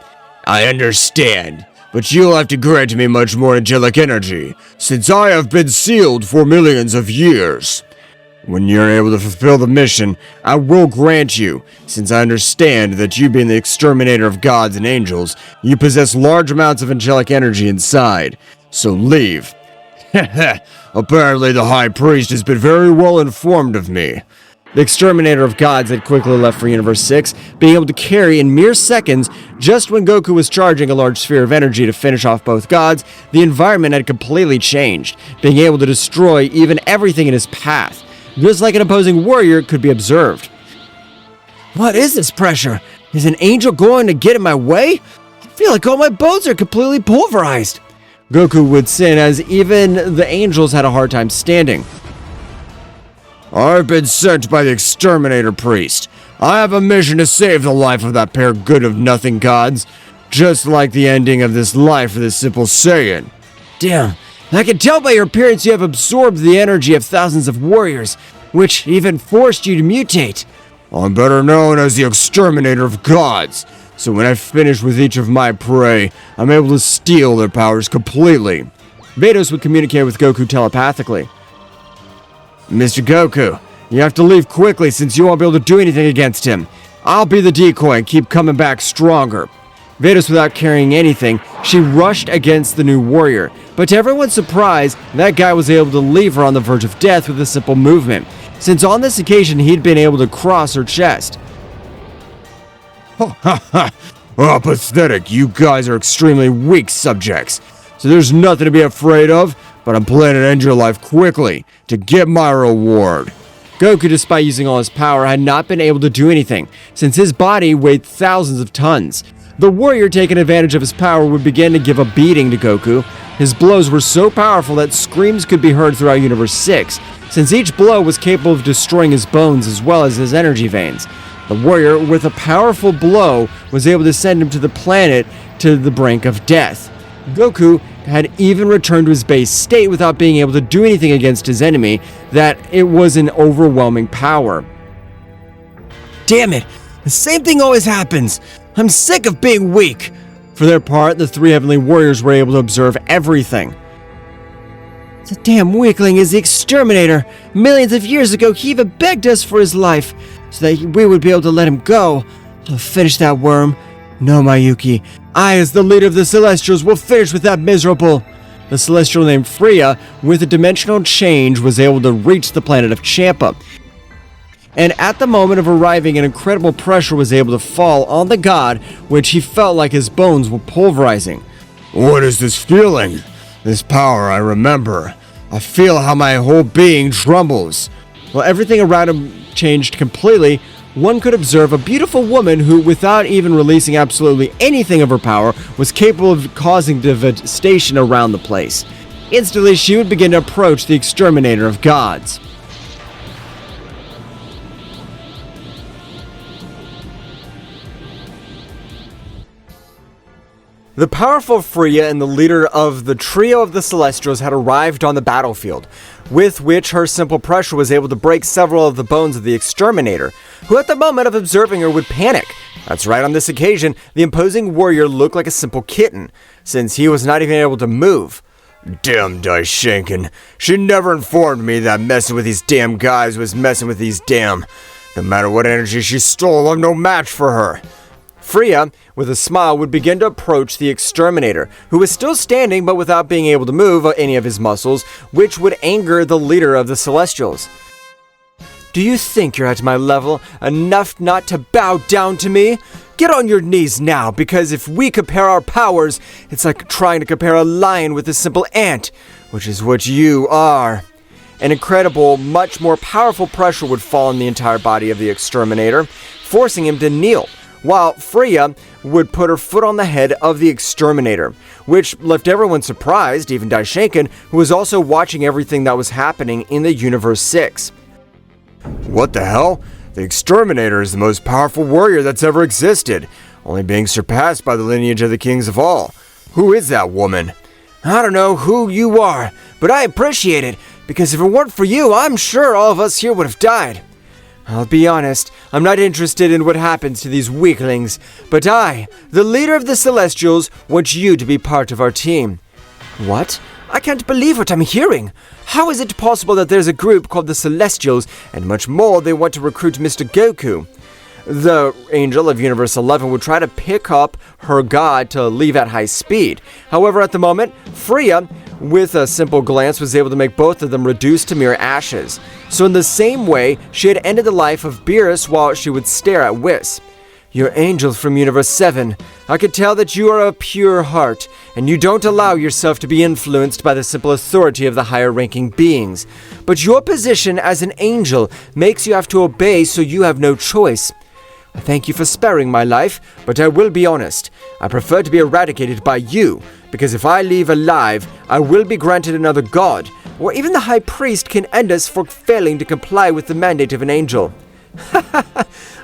I understand, but you'll have to grant me much more angelic energy, since I have been sealed for millions of years. When you're able to fulfill the mission, I will grant you, since I understand that you being the exterminator of gods and angels, you possess large amounts of angelic energy inside. So leave. Apparently the High Priest has been very well informed of me. The exterminator of gods had quickly left for Universe 6, being able to carry in mere seconds. Just when Goku was charging a large sphere of energy to finish off both gods, the environment had completely changed, being able to destroy even everything in his path, just like an opposing warrior could be observed. What is this pressure? Is an angel going to get in my way? I feel like all my bones are completely pulverized. Goku would sin, as even the angels had a hard time standing. I've been sent by the Exterminator Priest. I have a mission to save the life of that pair of good-of-nothing gods, just like the ending of this life for this simple Saiyan. Damn, I can tell by your appearance you have absorbed the energy of thousands of warriors, which even forced you to mutate. I'm better known as the Exterminator of Gods, so when I finish with each of my prey, I'm able to steal their powers completely. Vados would communicate with Goku telepathically. Mr. Goku, you have to leave quickly since you won't be able to do anything against him. I'll be the decoy and keep coming back stronger. Vados, without carrying anything, she rushed against the new warrior, but to everyone's surprise, that guy was able to leave her on the verge of death with a simple movement, since on this occasion he'd been able to cross her chest. Ha ha ha! Oh, pathetic, you guys are extremely weak subjects, so there's nothing to be afraid of, but I'm planning to end your life quickly to get my reward. Goku, despite using all his power, had not been able to do anything, since his body weighed thousands of tons. The warrior, taking advantage of his power, would begin to give a beating to Goku. His blows were so powerful that screams could be heard throughout Universe 6, since each blow was capable of destroying his bones as well as his energy veins. The warrior, with a powerful blow, was able to send him to the planet to the brink of death. Goku had even returned to his base state without being able to do anything against his enemy, that it was an overwhelming power. Damn it! The same thing always happens! I'm sick of being weak! For their part, the three heavenly warriors were able to observe everything. The damn weakling is the exterminator! Millions of years ago, he even begged us for his life, so that we would be able to let him go. I'll finish that worm. No, Mayuki. I, as the leader of the Celestials, will finish with that miserable... The Celestial named Freya, with a dimensional change, was able to reach the planet of Champa. And at the moment of arriving, an incredible pressure was able to fall on the god, which he felt like his bones were pulverizing. What is this feeling? This power, I remember. I feel how my whole being trembles. While everything around him changed completely, one could observe a beautiful woman who, without even releasing absolutely anything of her power, was capable of causing devastation around the place. Instantly, she would begin to approach the exterminator of gods. The powerful Freya and the leader of the trio of the Celestials had arrived on the battlefield, with which her simple pressure was able to break several of the bones of the exterminator, who at the moment of observing her would panic. That's right, on this occasion, the imposing warrior looked like a simple kitten, since he was not even able to move. Damn Daishinkan. She never informed me that messing with these damn guys was messing with these damn... No matter what energy she stole, I'm no match for her. Freya, with a smile, would begin to approach the exterminator, who was still standing but without being able to move any of his muscles, which would anger the leader of the Celestials. Do you think you're at my level, enough not to bow down to me? Get on your knees now, because if we compare our powers, it's like trying to compare a lion with a simple ant, which is what you are. An incredible, much more powerful pressure would fall on the entire body of the exterminator, forcing him to kneel, while Freya would put her foot on the head of the exterminator, which left everyone surprised, even Daishinkan, who was also watching everything that was happening in the Universe 6. What the hell? The exterminator is the most powerful warrior that's ever existed, only being surpassed by the lineage of the kings of all. Who is that woman? I don't know who you are, but I appreciate it, because if it weren't for you, I'm sure all of us here would have died. I'll be honest, I'm not interested in what happens to these weaklings, but I, the leader of the Celestials, want you to be part of our team. What? I can't believe what I'm hearing. How is it possible that there's a group called the Celestials, and much more they want to recruit Mr. Goku? The Angel of Universe 11 would try to pick up her god to leave at high speed. However, at the moment, Freya, with a simple glance, was able to make both of them reduce to mere ashes. So in the same way, she had ended the life of Beerus while she would stare at Whis. You're Angel from Universe 7. I could tell that you are a pure heart, and you don't allow yourself to be influenced by the simple authority of the higher-ranking beings. But your position as an angel makes you have to obey, so you have no choice. I thank you for sparing my life, but I will be honest. I prefer to be eradicated by you, because if I leave alive, I will be granted another god, or even the High Priest can end us for failing to comply with the mandate of an angel.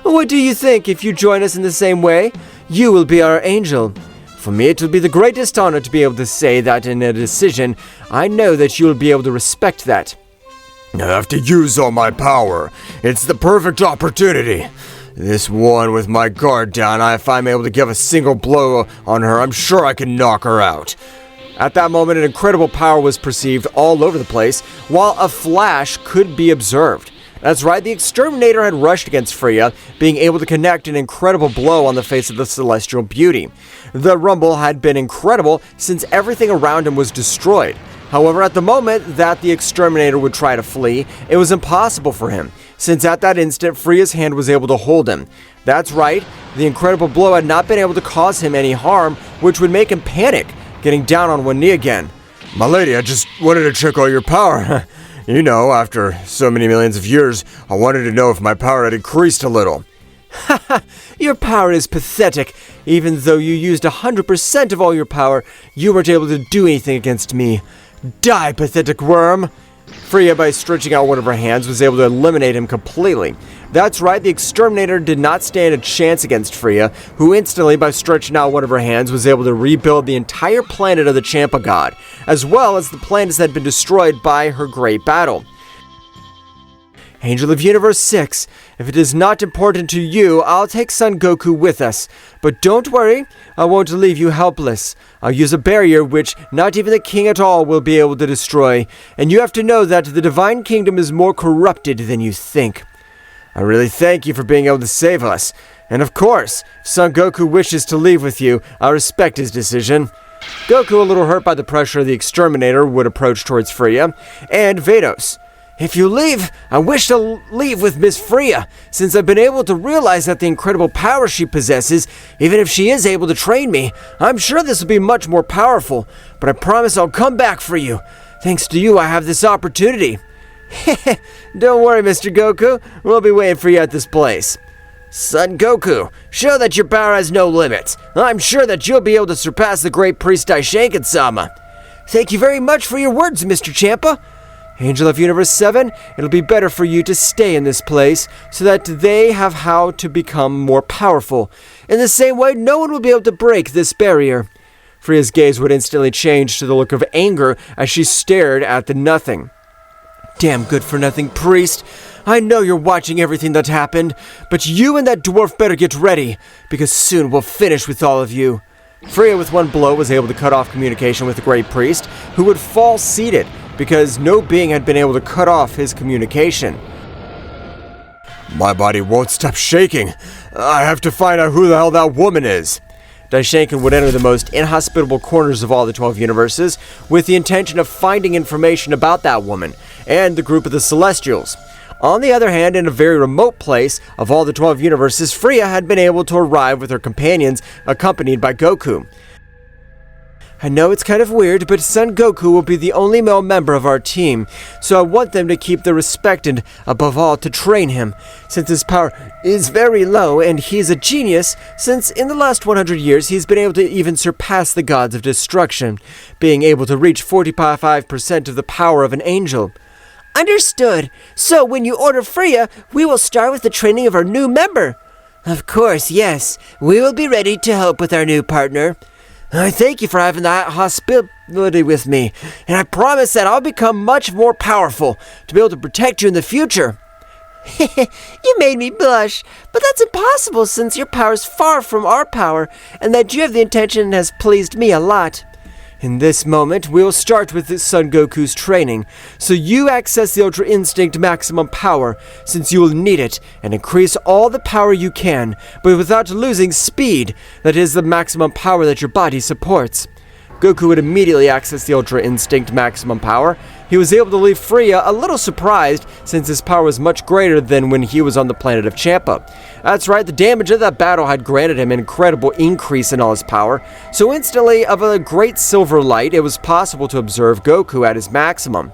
What do you think if you join us in the same way? You will be our angel. For me, it will be the greatest honor to be able to say that in a decision. I know that you will be able to respect that. I have to use all my power. It's the perfect opportunity. This one with my guard down, if I'm able to give a single blow on her, I'm sure I can knock her out. At that moment, an incredible power was perceived all over the place, while a flash could be observed. That's right, the exterminator had rushed against Freya, being able to connect an incredible blow on the face of the celestial beauty. The rumble had been incredible since everything around him was destroyed. However, at the moment that the exterminator would try to flee, it was impossible for him, since at that instant Freya's hand was able to hold him. That's right, the incredible blow had not been able to cause him any harm, which would make him panic, getting down on one knee again. My lady, I just wanted to check all your power. You know, after so many millions of years, I wanted to know if my power had increased a little. Haha, your power is pathetic. Even though you used 100% of all your power, you weren't able to do anything against me. Die, pathetic worm! Freya, by stretching out one of her hands, was able to eliminate him completely. That's right, the exterminator did not stand a chance against Freya, who instantly, by stretching out one of her hands, was able to rebuild the entire planet of the Champa God, as well as the planets that had been destroyed by her great battle. Angel of Universe 6, if it is not important to you, I'll take Son Goku with us. But don't worry, I won't leave you helpless. I'll use a barrier which not even the king at all will be able to destroy. And you have to know that the Divine Kingdom is more corrupted than you think. I really thank you for being able to save us. And of course, if Son Goku wishes to leave with you, I respect his decision. Goku, a little hurt by the pressure of the exterminator, would approach towards Freya. And Vados. If you leave, I wish to leave with Miss Freya, since I've been able to realize that the incredible power she possesses, even if she is able to train me, I'm sure this will be much more powerful, but I promise I'll come back for you. Thanks to you, I have this opportunity. Don't worry, Mr. Goku, we'll be waiting for you at this place. Son Goku, show that your power has no limits. I'm sure that you'll be able to surpass the great priest Daishinkan-sama. Thank you very much for your words, Mr. Champa. Angel of Universe 7, it'll be better for you to stay in this place so that they have how to become more powerful. In the same way, no one will be able to break this barrier. Freya's gaze would instantly change to the look of anger as she stared at the nothing. Damn good-for-nothing priest. I know you're watching everything that happened, but you and that dwarf better get ready, because soon we'll finish with all of you. Freya, with one blow, was able to cut off communication with the great priest, who would fall seated, because no being had been able to cut off his communication. My body won't stop shaking. I have to find out who the hell that woman is. Daishinkan would enter the most inhospitable corners of all the 12 universes with the intention of finding information about that woman and the group of the Celestials. On the other hand, in a very remote place of all the 12 universes, Freya had been able to arrive with her companions, accompanied by Goku. I know it's kind of weird, but Son Goku will be the only male member of our team, so I want them to keep the respect and, above all, to train him, since his power is very low and he's a genius, since in the last 100 years he's been able to even surpass the gods of destruction, being able to reach 45% of the power of an angel. Understood. So when you order Freya, we will start with the training of our new member. Of course, yes. We will be ready to help with our new partner. I thank you for having that hospitality with me, and I promise that I'll become much more powerful to be able to protect you in the future. You made me blush, but that's impossible since your power is far from our power, and that you have the intention has pleased me a lot. In this moment, we will start with Son Goku's training, so you access the Ultra Instinct maximum power, since you will need it, and increase all the power you can, but without losing speed, that is the maximum power that your body supports. Goku would immediately access the Ultra Instinct maximum power. He was able to leave Freya a little surprised, since his power was much greater than when he was on the planet of Champa. That's right, the damage of that battle had granted him an incredible increase in all his power, so instantly, of a great silver light, it was possible to observe Goku at his maximum.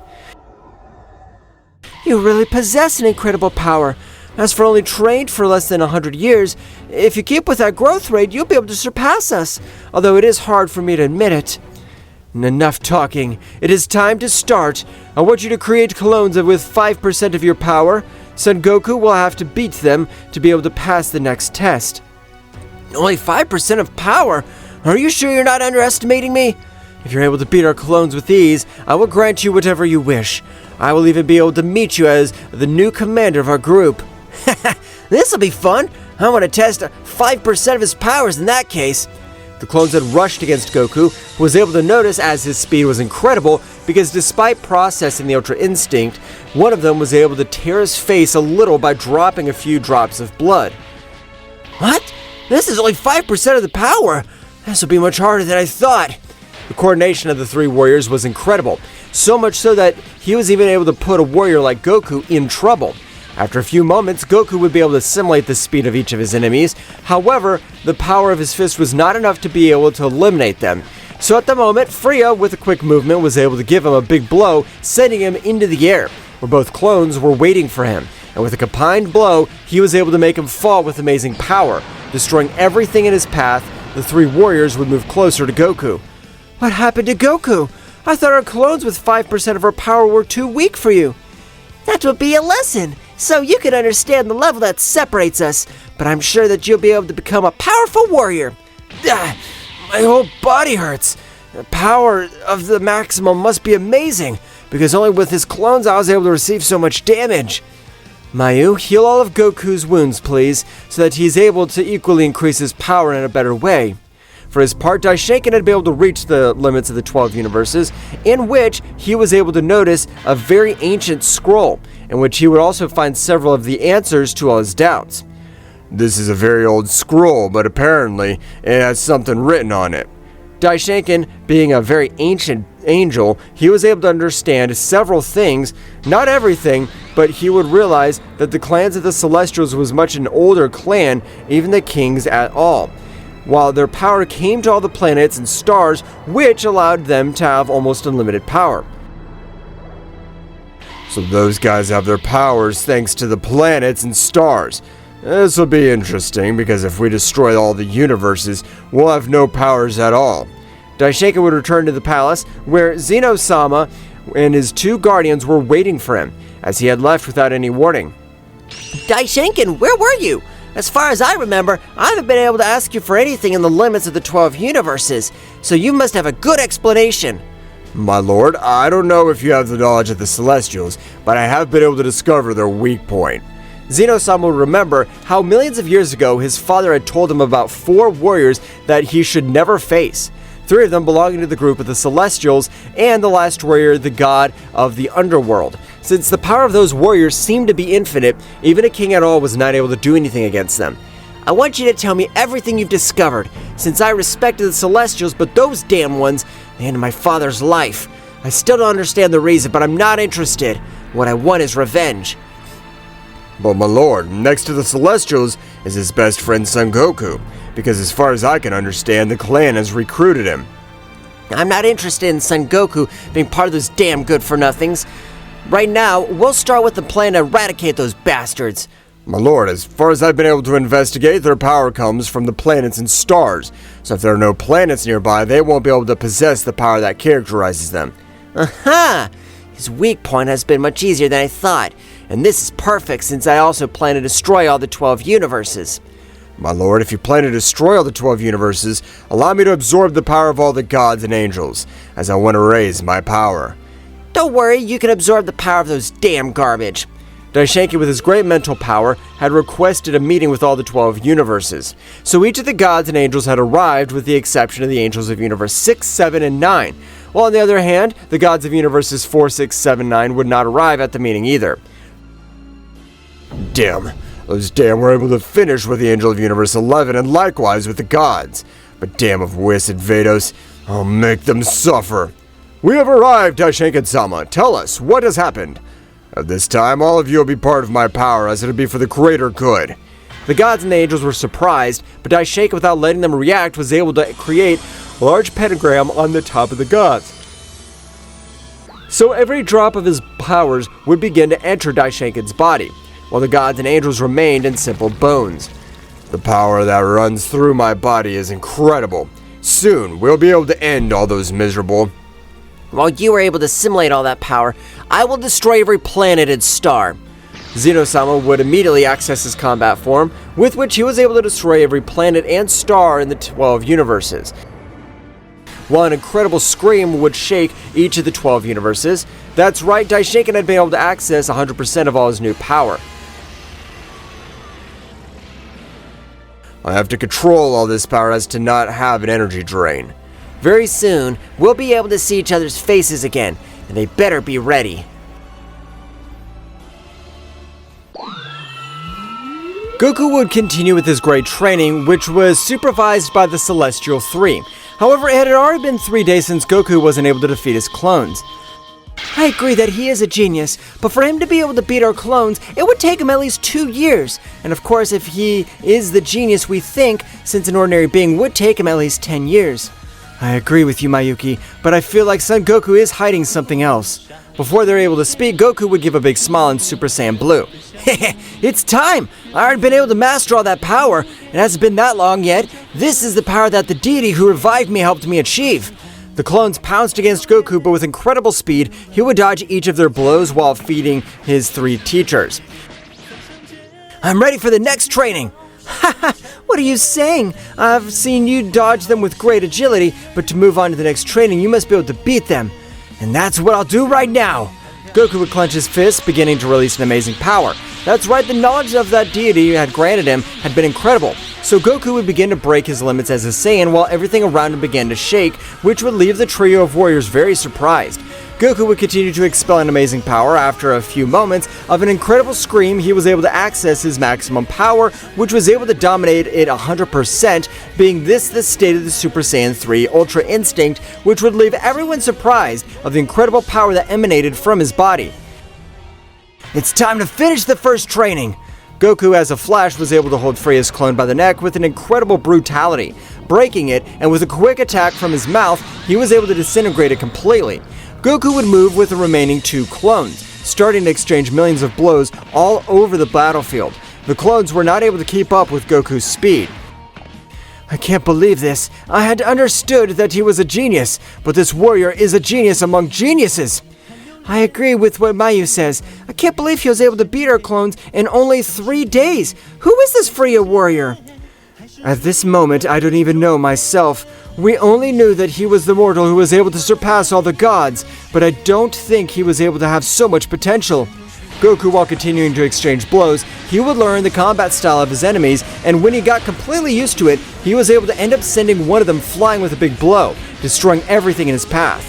You really possess an incredible power. As for only trained for less than 100 years, if you keep with that growth rate, you'll be able to surpass us, although it is hard for me to admit it. Enough talking. It is time to start. I want you to create clones with 5% of your power. Son Goku will have to beat them to be able to pass the next test. Only 5% of power? Are you sure you're not underestimating me? If you're able to beat our clones with ease, I will grant you whatever you wish. I will even be able to meet you as the new commander of our group. This'll be fun. I want to test 5% of his powers in that case. The clones had rushed against Goku, who was able to notice as his speed was incredible because despite processing the Ultra Instinct, one of them was able to tear his face a little by dropping a few drops of blood. What? This is only 5% of the power. This will be much harder than I thought. The coordination of the three warriors was incredible, so much so that he was even able to put a warrior like Goku in trouble. After a few moments, Goku would be able to simulate the speed of each of his enemies. However, the power of his fist was not enough to be able to eliminate them. So at the moment, Freya, with a quick movement, was able to give him a big blow, sending him into the air, where both clones were waiting for him. And with a combined blow, he was able to make him fall with amazing power. Destroying everything in his path, the three warriors would move closer to Goku. What happened to Goku? I thought our clones with 5% of our power were too weak for you. That would be a lesson, so you can understand the level that separates us, but I'm sure that you'll be able to become a powerful warrior. My whole body hurts. The power of the maximum must be amazing, because only with his clones I was able to receive so much damage. Mayu, heal all of Goku's wounds, please, so that he's able to equally increase his power in a better way. For his part, Daishinkan had been able to reach the limits of the 12 universes, in which he was able to notice a very ancient scroll, in which he would also find several of the answers to all his doubts. This is a very old scroll, but apparently it has something written on it. Daishinkan, being a very ancient angel, he was able to understand several things, not everything, but he would realize that the clans of the Celestials was much an older clan, even the kings at all, while their power came to all the planets and stars, which allowed them to have almost unlimited power. So those guys have their powers thanks to the planets and stars. This will be interesting, because if we destroy all the universes, we'll have no powers at all. Daishinkan would return to the palace, where Zeno-sama and his two guardians were waiting for him, as he had left without any warning. Daishinkan, where were you? As far as I remember, I haven't been able to ask you for anything in the limits of the 12 universes, so you must have a good explanation. My lord, I don't know if you have the knowledge of the Celestials, but I have been able to discover their weak point. Zeno-sama would remember how millions of years ago his father had told him about 4 warriors that he should never face. 3 of them belonging to the group of the Celestials, and the last warrior, the god of the underworld. Since the power of those warriors seemed to be infinite, even a king at all was not able to do anything against them. I want you to tell me everything you've discovered, since I respected the Celestials, but those damn ones, they ended my father's life. I still don't understand the reason, but I'm not interested. What I want is revenge. But my lord, next to the Celestials is his best friend Son Goku, because as far as I can understand, the clan has recruited him. I'm not interested in Son Goku being part of those damn good-for-nothings. Right now, we'll start with the plan to eradicate those bastards. My lord, as far as I've been able to investigate, their power comes from the planets and stars. So if there are no planets nearby, they won't be able to possess the power that characterizes them. Aha! His weak point has been much easier than I thought, and this is perfect since I also plan to destroy all the 12 universes. My lord, if you plan to destroy all the 12 universes, allow me to absorb the power of all the gods and angels, as I want to raise my power. Don't worry, you can absorb the power of those damn garbage. Daishenki, with his great mental power, had requested a meeting with all the 12 universes. So each of the gods and angels had arrived with the exception of the angels of Universe 6, 7, and 9. While on the other hand, the gods of Universes 4, 6, 7, 9 would not arrive at the meeting either. Damn, those damn were able to finish with the angel of Universe 11 and likewise with the gods. But damn of Whis and Vados, I'll make them suffer. We have arrived, Daishenki-sama. Tell us, what has happened? At this time, all of you will be part of my power, as it'll be for the greater good. The gods and the angels were surprised, but Daishenki, without letting them react, was able to create a large pentagram on the top of the gods. So every drop of his powers would begin to enter Daishenki's body, while the gods and angels remained in simple bones. The power that runs through my body is incredible. Soon, we'll be able to end all those miserable. While you were able to assimilate all that power, I will destroy every planet and star. Zeno-sama would immediately access his combat form, with which he was able to destroy every planet and star in the 12 universes. While an incredible scream would shake each of the 12 universes. That's right, Daishenki had been able to access 100% of all his new power. I have to control all this power as to not have an energy drain. Very soon, we'll be able to see each other's faces again, and they better be ready. Goku would continue with his great training, which was supervised by the Celestial 3. However, it had already been 3 days since Goku wasn't able to defeat his clones. I agree that he is a genius, but for him to be able to beat our clones, it would take him at least 2 years. And of course, if he is the genius we think, since an ordinary being would take him at least 10 years. I agree with you, Mayuki, but I feel like Son Goku is hiding something else. Before they're able to speak, Goku would give a big smile in Super Saiyan Blue. It's time! I already been able to master all that power. It hasn't been that long yet. This is the power that the deity who revived me helped me achieve. The clones pounced against Goku, but with incredible speed, he would dodge each of their blows while feeding his 3 teachers. I'm ready for the next training! Haha, what are you saying? I've seen you dodge them with great agility, but to move on to the next training, you must be able to beat them. And that's what I'll do right now! Goku would clench his fists, beginning to release an amazing power. That's right, the knowledge of that deity had granted him had been incredible. So Goku would begin to break his limits as a Saiyan while everything around him began to shake, which would leave the trio of warriors very surprised. Goku would continue to expel an amazing power. After a few moments of an incredible scream, he was able to access his maximum power, which was able to dominate it 100%, being this the state of the Super Saiyan 3 Ultra Instinct, which would leave everyone surprised of the incredible power that emanated from his body. It's time to finish the first training! Goku, as a flash, was able to hold Freyja's clone by the neck with an incredible brutality, breaking it, and with a quick attack from his mouth, he was able to disintegrate it completely. Goku would move with the remaining 2 clones, starting to exchange millions of blows all over the battlefield. The clones were not able to keep up with Goku's speed. I can't believe this. I had understood that he was a genius, but this warrior is a genius among geniuses. I agree with what Mayu says. I can't believe he was able to beat our clones in only 3 days. Who is this Freyja warrior? At this moment, I don't even know myself. We only knew that he was the mortal who was able to surpass all the gods, but I don't think he was able to have so much potential. Goku, while continuing to exchange blows, he would learn the combat style of his enemies, and when he got completely used to it, he was able to end up sending one of them flying with a big blow, destroying everything in his path.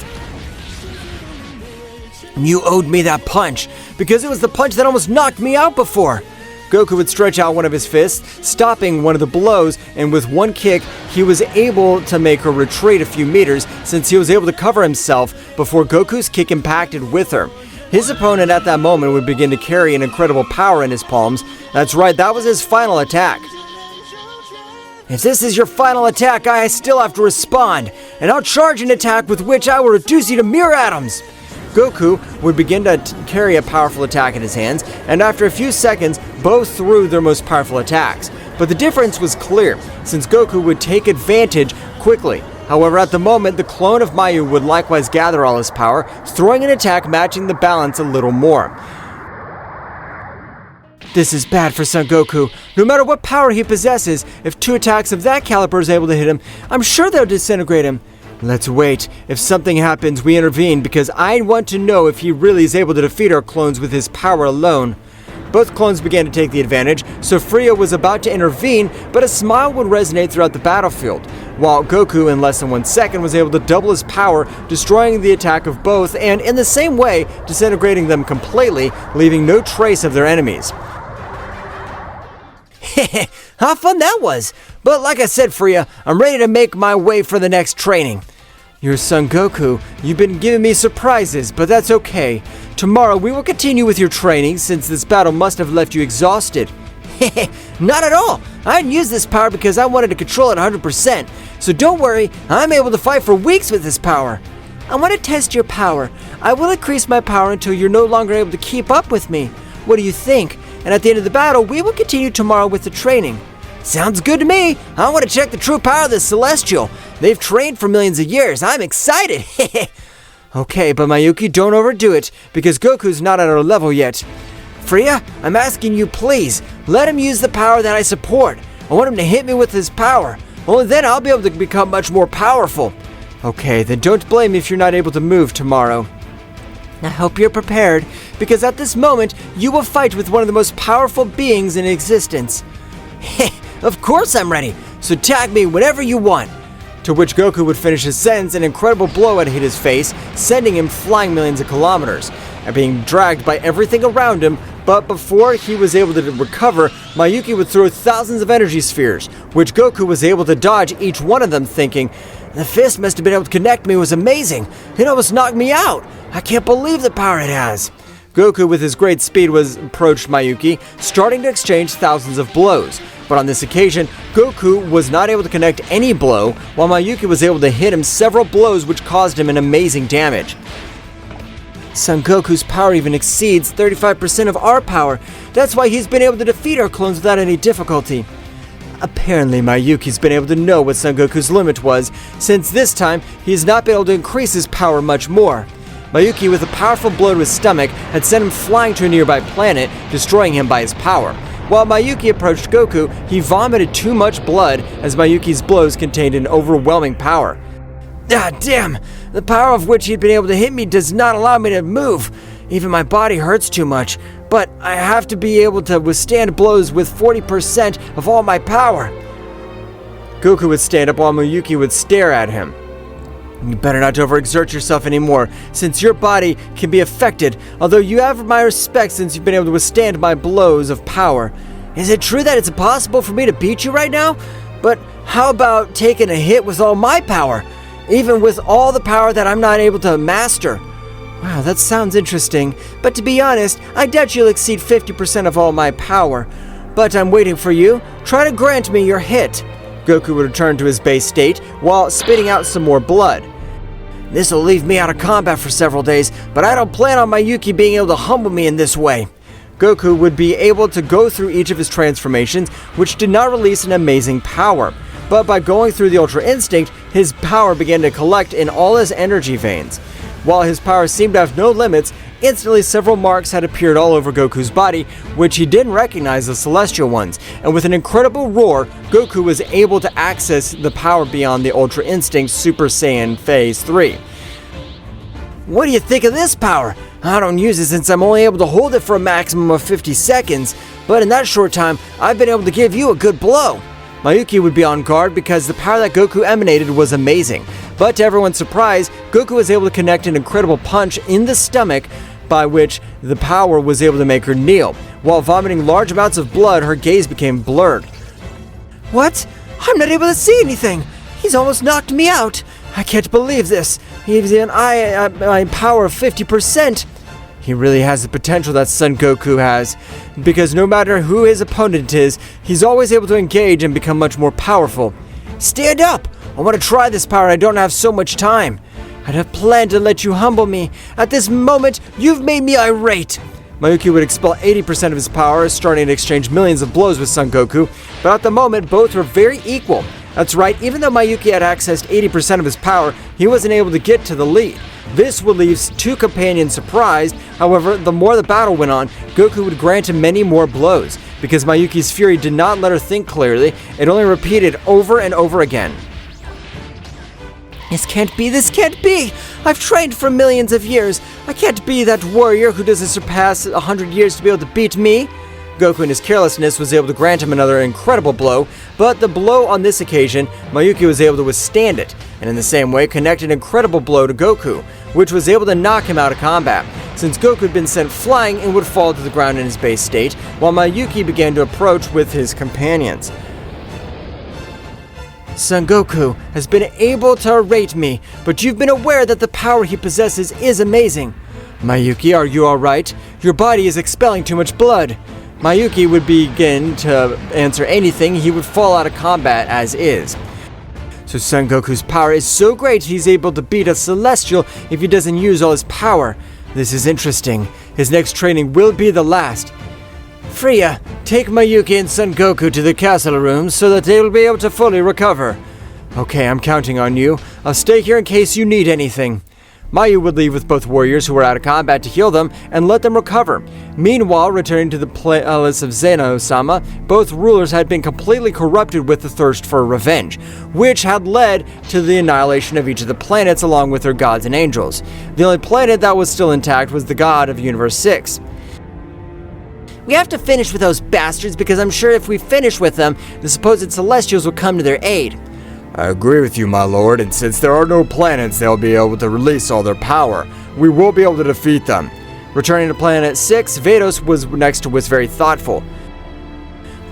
You owed me that punch, because it was the punch that almost knocked me out before. Goku would stretch out one of his fists, stopping one of the blows, and with one kick, he was able to make her retreat a few meters since he was able to cover himself before Goku's kick impacted with her. His opponent at that moment would begin to carry an incredible power in his palms. That's right, that was his final attack. If this is your final attack, I still have to respond, and I'll charge an attack with which I will reduce you to mere atoms. Goku would begin to carry a powerful attack in his hands, and after a few seconds, both threw their most powerful attacks. But the difference was clear, since Goku would take advantage quickly. However, at the moment, the clone of Mayu would likewise gather all his power, throwing an attack matching the balance a little more. This is bad for Son Goku. No matter what power he possesses, if 2 attacks of that caliber is able to hit him, I'm sure they'll disintegrate him. Let's wait. If something happens, we intervene because I want to know if he really is able to defeat our clones with his power alone. Both clones began to take the advantage, so Friya was about to intervene, but a smile would resonate throughout the battlefield, while Goku in less than 1 second was able to double his power, destroying the attack of both and in the same way disintegrating them completely, leaving no trace of their enemies. How fun that was! But like I said, Friya, I'm ready to make my way for the next training. Your son Goku, you've been giving me surprises, but that's okay. Tomorrow we will continue with your training since this battle must have left you exhausted. Not at all! I didn't use this power because I wanted to control it 100%, so don't worry, I'm able to fight for weeks with this power. I want to test your power. I will increase my power until you're no longer able to keep up with me. What do you think? And at the end of the battle, we will continue tomorrow with the training. Sounds good to me. I want to check the true power of this Celestial. They've trained for millions of years. I'm excited. Okay, but Mayuki, don't overdo it, because Goku's not at our level yet. Friya, I'm asking you, please, let him use the power that I support. I want him to hit me with his power. Only then I'll be able to become much more powerful. Okay, then don't blame me if you're not able to move tomorrow. I hope you're prepared, because at this moment, you will fight with one of the most powerful beings in existence. Of course I'm ready, so tag me whenever you want. To which Goku would finish his sentence, an incredible blow had hit his face, sending him flying millions of kilometers, and being dragged by everything around him. But before he was able to recover, Mayuki would throw thousands of energy spheres, which Goku was able to dodge each one of them, thinking, the fist must have been able to connect me, it was amazing. It almost knocked me out. I can't believe the power it has. Goku, with his great speed, approached Mayuki, starting to exchange thousands of blows. But on this occasion, Goku was not able to connect any blow, while Mayuki was able to hit him several blows which caused him an amazing damage. Son Goku's power even exceeds 35% of our power. That's why he's been able to defeat our clones without any difficulty. Apparently, Mayuki's been able to know what Son Goku's limit was, since this time he has not been able to increase his power much more. Mayuki, with a powerful blow to his stomach, had sent him flying to a nearby planet, destroying him by his power. While Mayuki approached Goku, he vomited too much blood as Mayuki's blows contained an overwhelming power. Ah, damn! The power of which he'd been able to hit me does not allow me to move. Even my body hurts too much, but I have to be able to withstand blows with 40% of all my power. Goku would stand up while Mayuki would stare at him. You better not overexert yourself anymore, since your body can be affected, although you have my respect since you've been able to withstand my blows of power. Is it true that it's impossible for me to beat you right now? But how about taking a hit with all my power? Even with all the power that I'm not able to master. Wow, that sounds interesting, but to be honest, I doubt you'll exceed 50% of all my power. But I'm waiting for you. Try to grant me your hit. Goku would return to his base state while spitting out some more blood. This'll leave me out of combat for several days, but I don't plan on Mayuki being able to humble me in this way. Goku would be able to go through each of his transformations, which did not release an amazing power. But by going through the Ultra Instinct, his power began to collect in all his energy veins. While his power seemed to have no limits, instantly several marks had appeared all over Goku's body, which he didn't recognize as celestial ones, and with an incredible roar, Goku was able to access the power beyond the Ultra Instinct Super Saiyan Phase 3. What do you think of this power? I don't use it since I'm only able to hold it for a maximum of 50 seconds, but in that short time, I've been able to give you a good blow. Mayuki would be on guard because the power that Goku emanated was amazing, but to everyone's surprise, Goku was able to connect an incredible punch in the stomach by which the power was able to make her kneel. While vomiting large amounts of blood, her gaze became blurred. What? I'm not able to see anything! He's almost knocked me out! I can't believe this! Even my power of 50%! He really has the potential that Son Goku has, because no matter who his opponent is, he's always able to engage and become much more powerful. Stand up! I want to try this power, I don't have so much time. I'd have planned to let you humble me. At this moment, you've made me irate. Mayuki would expel 80% of his power, starting to exchange millions of blows with Son Goku, but at the moment, both were very equal. That's right, even though Mayuki had accessed 80% of his power, he wasn't able to get to the lead. This would leave two companions surprised. However, the more the battle went on, Goku would grant him many more blows. Because Mayuki's fury did not let her think clearly, it only repeated over and over again. This can't be! I've trained for millions of years. I can't be that warrior who doesn't surpass 100 years to be able to beat me. Goku in his carelessness was able to grant him another incredible blow, but the blow on this occasion, Mayuki was able to withstand it, and in the same way connect an incredible blow to Goku, which was able to knock him out of combat, since Goku had been sent flying and would fall to the ground in his base state, while Mayuki began to approach with his companions. Son Goku has been able to irate me, but you've been aware that the power he possesses is amazing. Mayuki, are you alright? Your body is expelling too much blood. Mayuki would begin to answer anything, he would fall out of combat as is. So Son Goku's power is so great he's able to beat a Celestial if he doesn't use all his power. This is interesting. His next training will be the last. Freya, take Mayuki and Son Goku to the castle rooms so that they will be able to fully recover. Okay, I'm counting on you. I'll stay here in case you need anything. Mayu would leave with both warriors who were out of combat to heal them and let them recover. Meanwhile, returning to the palace of Zeno-sama, both rulers had been completely corrupted with the thirst for revenge, which had led to the annihilation of each of the planets along with their gods and angels. The only planet that was still intact was the god of Universe 6. We have to finish with those bastards because I'm sure if we finish with them, the supposed Celestials will come to their aid. I agree with you, my lord, and since there are no planets, they'll be able to release all their power. We will be able to defeat them. Returning to planet 6, Vados was very thoughtful.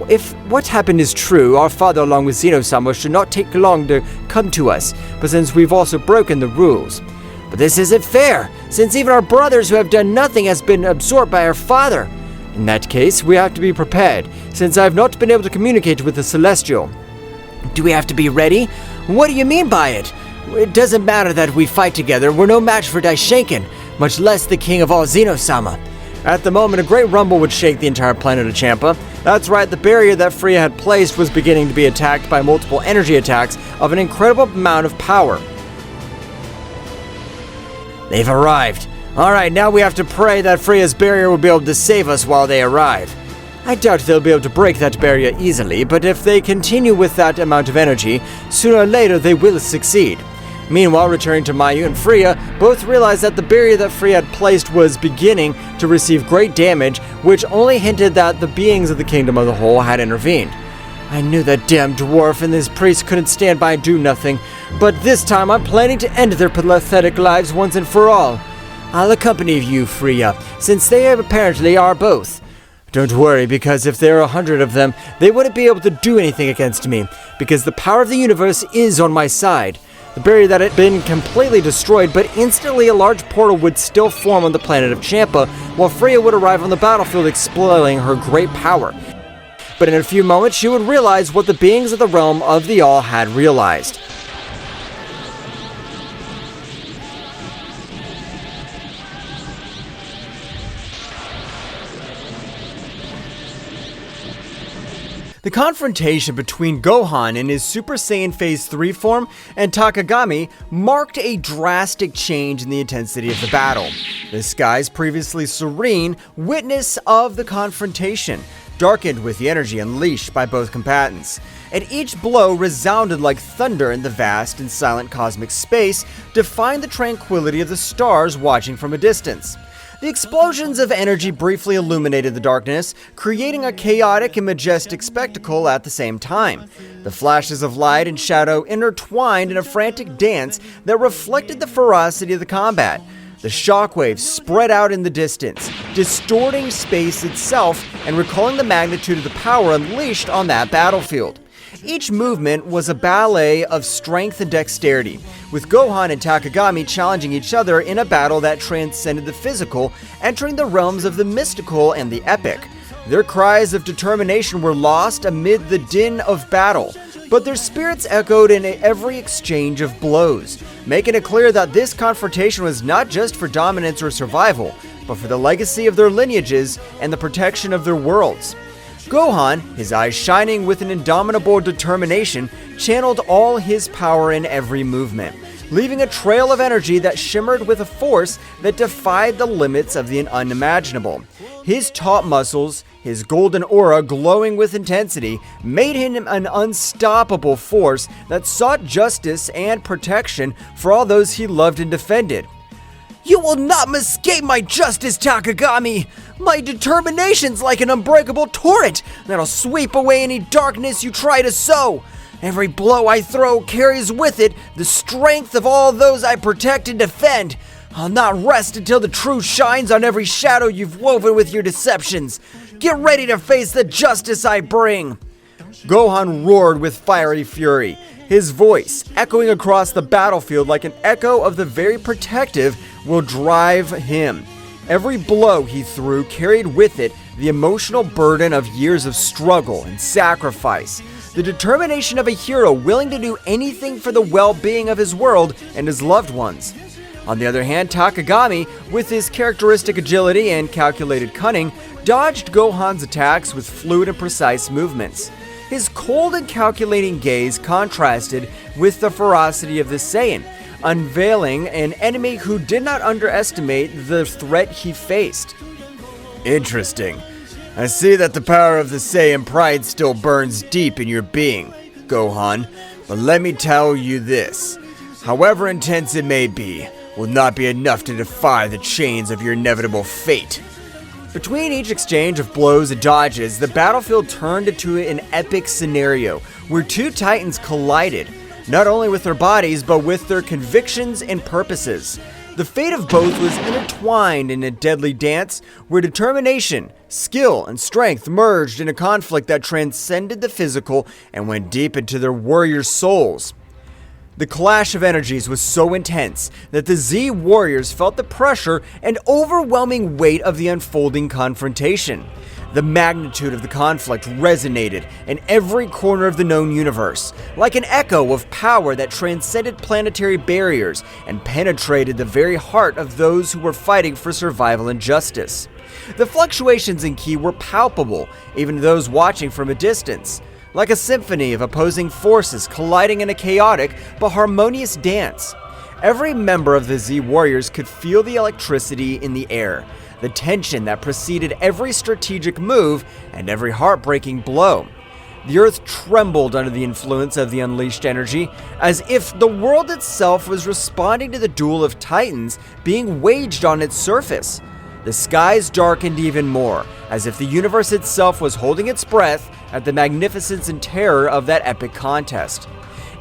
If what happened is true, our father along with Zeno-sama should not take long to come to us, but since we've also broken the rules. But this isn't fair, since even our brothers who have done nothing has been absorbed by our father. In that case, we have to be prepared, since I have not been able to communicate with the Celestial. Do we have to be ready? What do you mean by it? It doesn't matter that we fight together, we're no match for Daishinken, much less the king of all Zeno-sama. At the moment, a great rumble would shake the entire planet of Champa. That's right, the barrier that Freya had placed was beginning to be attacked by multiple energy attacks of an incredible amount of power. They've arrived. Alright, now we have to pray that Freya's barrier will be able to save us while they arrive. I doubt they'll be able to break that barrier easily, but if they continue with that amount of energy, sooner or later they will succeed. Meanwhile, returning to Mayu and Freya, both realized that the barrier that Freya had placed was beginning to receive great damage, which only hinted that the beings of the Kingdom of the Whole had intervened. I knew that damn dwarf and his priest couldn't stand by and do nothing, but this time I'm planning to end their pathetic lives once and for all. I'll accompany you, Freya, since they apparently are both. Don't worry, because if there are 100 of them, they wouldn't be able to do anything against me, because the power of the universe is on my side. The barrier that had been completely destroyed, but instantly a large portal would still form on the planet of Champa, while Freya would arrive on the battlefield exploiting her great power. But in a few moments, she would realize what the beings of the realm of the All had realized. The confrontation between Gohan in his Super Saiyan Phase 3 form and Takagami marked a drastic change in the intensity of the battle. This guy's previously serene witness of the confrontation, darkened with the energy unleashed by both combatants. And each blow resounded like thunder in the vast and silent cosmic space, defying the tranquility of the stars watching from a distance. The explosions of energy briefly illuminated the darkness, creating a chaotic and majestic spectacle at the same time. The flashes of light and shadow intertwined in a frantic dance that reflected the ferocity of the combat. The shockwaves spread out in the distance, distorting space itself and recalling the magnitude of the power unleashed on that battlefield. Each movement was a ballet of strength and dexterity, with Gohan and Takagami challenging each other in a battle that transcended the physical, entering the realms of the mystical and the epic. Their cries of determination were lost amid the din of battle, but their spirits echoed in every exchange of blows, making it clear that this confrontation was not just for dominance or survival, but for the legacy of their lineages and the protection of their worlds. Gohan, his eyes shining with an indomitable determination, channeled all his power in every movement, leaving a trail of energy that shimmered with a force that defied the limits of the unimaginable. His taut muscles, his golden aura glowing with intensity, made him an unstoppable force that sought justice and protection for all those he loved and defended. "You will not escape my justice, Takagami! My determination's like an unbreakable torrent that'll sweep away any darkness you try to sow. Every blow I throw carries with it the strength of all those I protect and defend. I'll not rest until the truth shines on every shadow you've woven with your deceptions. Get ready to face the justice I bring!" Gohan roared with fiery fury, his voice echoing across the battlefield like an echo of the very protective will drive him. Every blow he threw carried with it the emotional burden of years of struggle and sacrifice, the determination of a hero willing to do anything for the well-being of his world and his loved ones. On the other hand, Takagami, with his characteristic agility and calculated cunning, dodged Gohan's attacks with fluid and precise movements. His cold and calculating gaze contrasted with the ferocity of the Saiyan, unveiling an enemy who did not underestimate the threat he faced. Interesting. I see that the power of the Saiyan pride still burns deep in your being, Gohan, but let me tell you this. However intense it may be, will not be enough to defy the chains of your inevitable fate. Between each exchange of blows and dodges, the battlefield turned into an epic scenario where two titans collided, not only with their bodies, but with their convictions and purposes. The fate of both was intertwined in a deadly dance where determination, skill, and strength merged in a conflict that transcended the physical and went deep into their warriors' souls. The clash of energies was so intense that the Z warriors felt the pressure and overwhelming weight of the unfolding confrontation. The magnitude of the conflict resonated in every corner of the known universe, like an echo of power that transcended planetary barriers and penetrated the very heart of those who were fighting for survival and justice. The fluctuations in ki were palpable, even to those watching from a distance, like a symphony of opposing forces colliding in a chaotic but harmonious dance. Every member of the Z Warriors could feel the electricity in the air, the tension that preceded every strategic move and every heartbreaking blow. The earth trembled under the influence of the unleashed energy, as if the world itself was responding to the duel of titans being waged on its surface. The skies darkened even more, as if the universe itself was holding its breath at the magnificence and terror of that epic contest.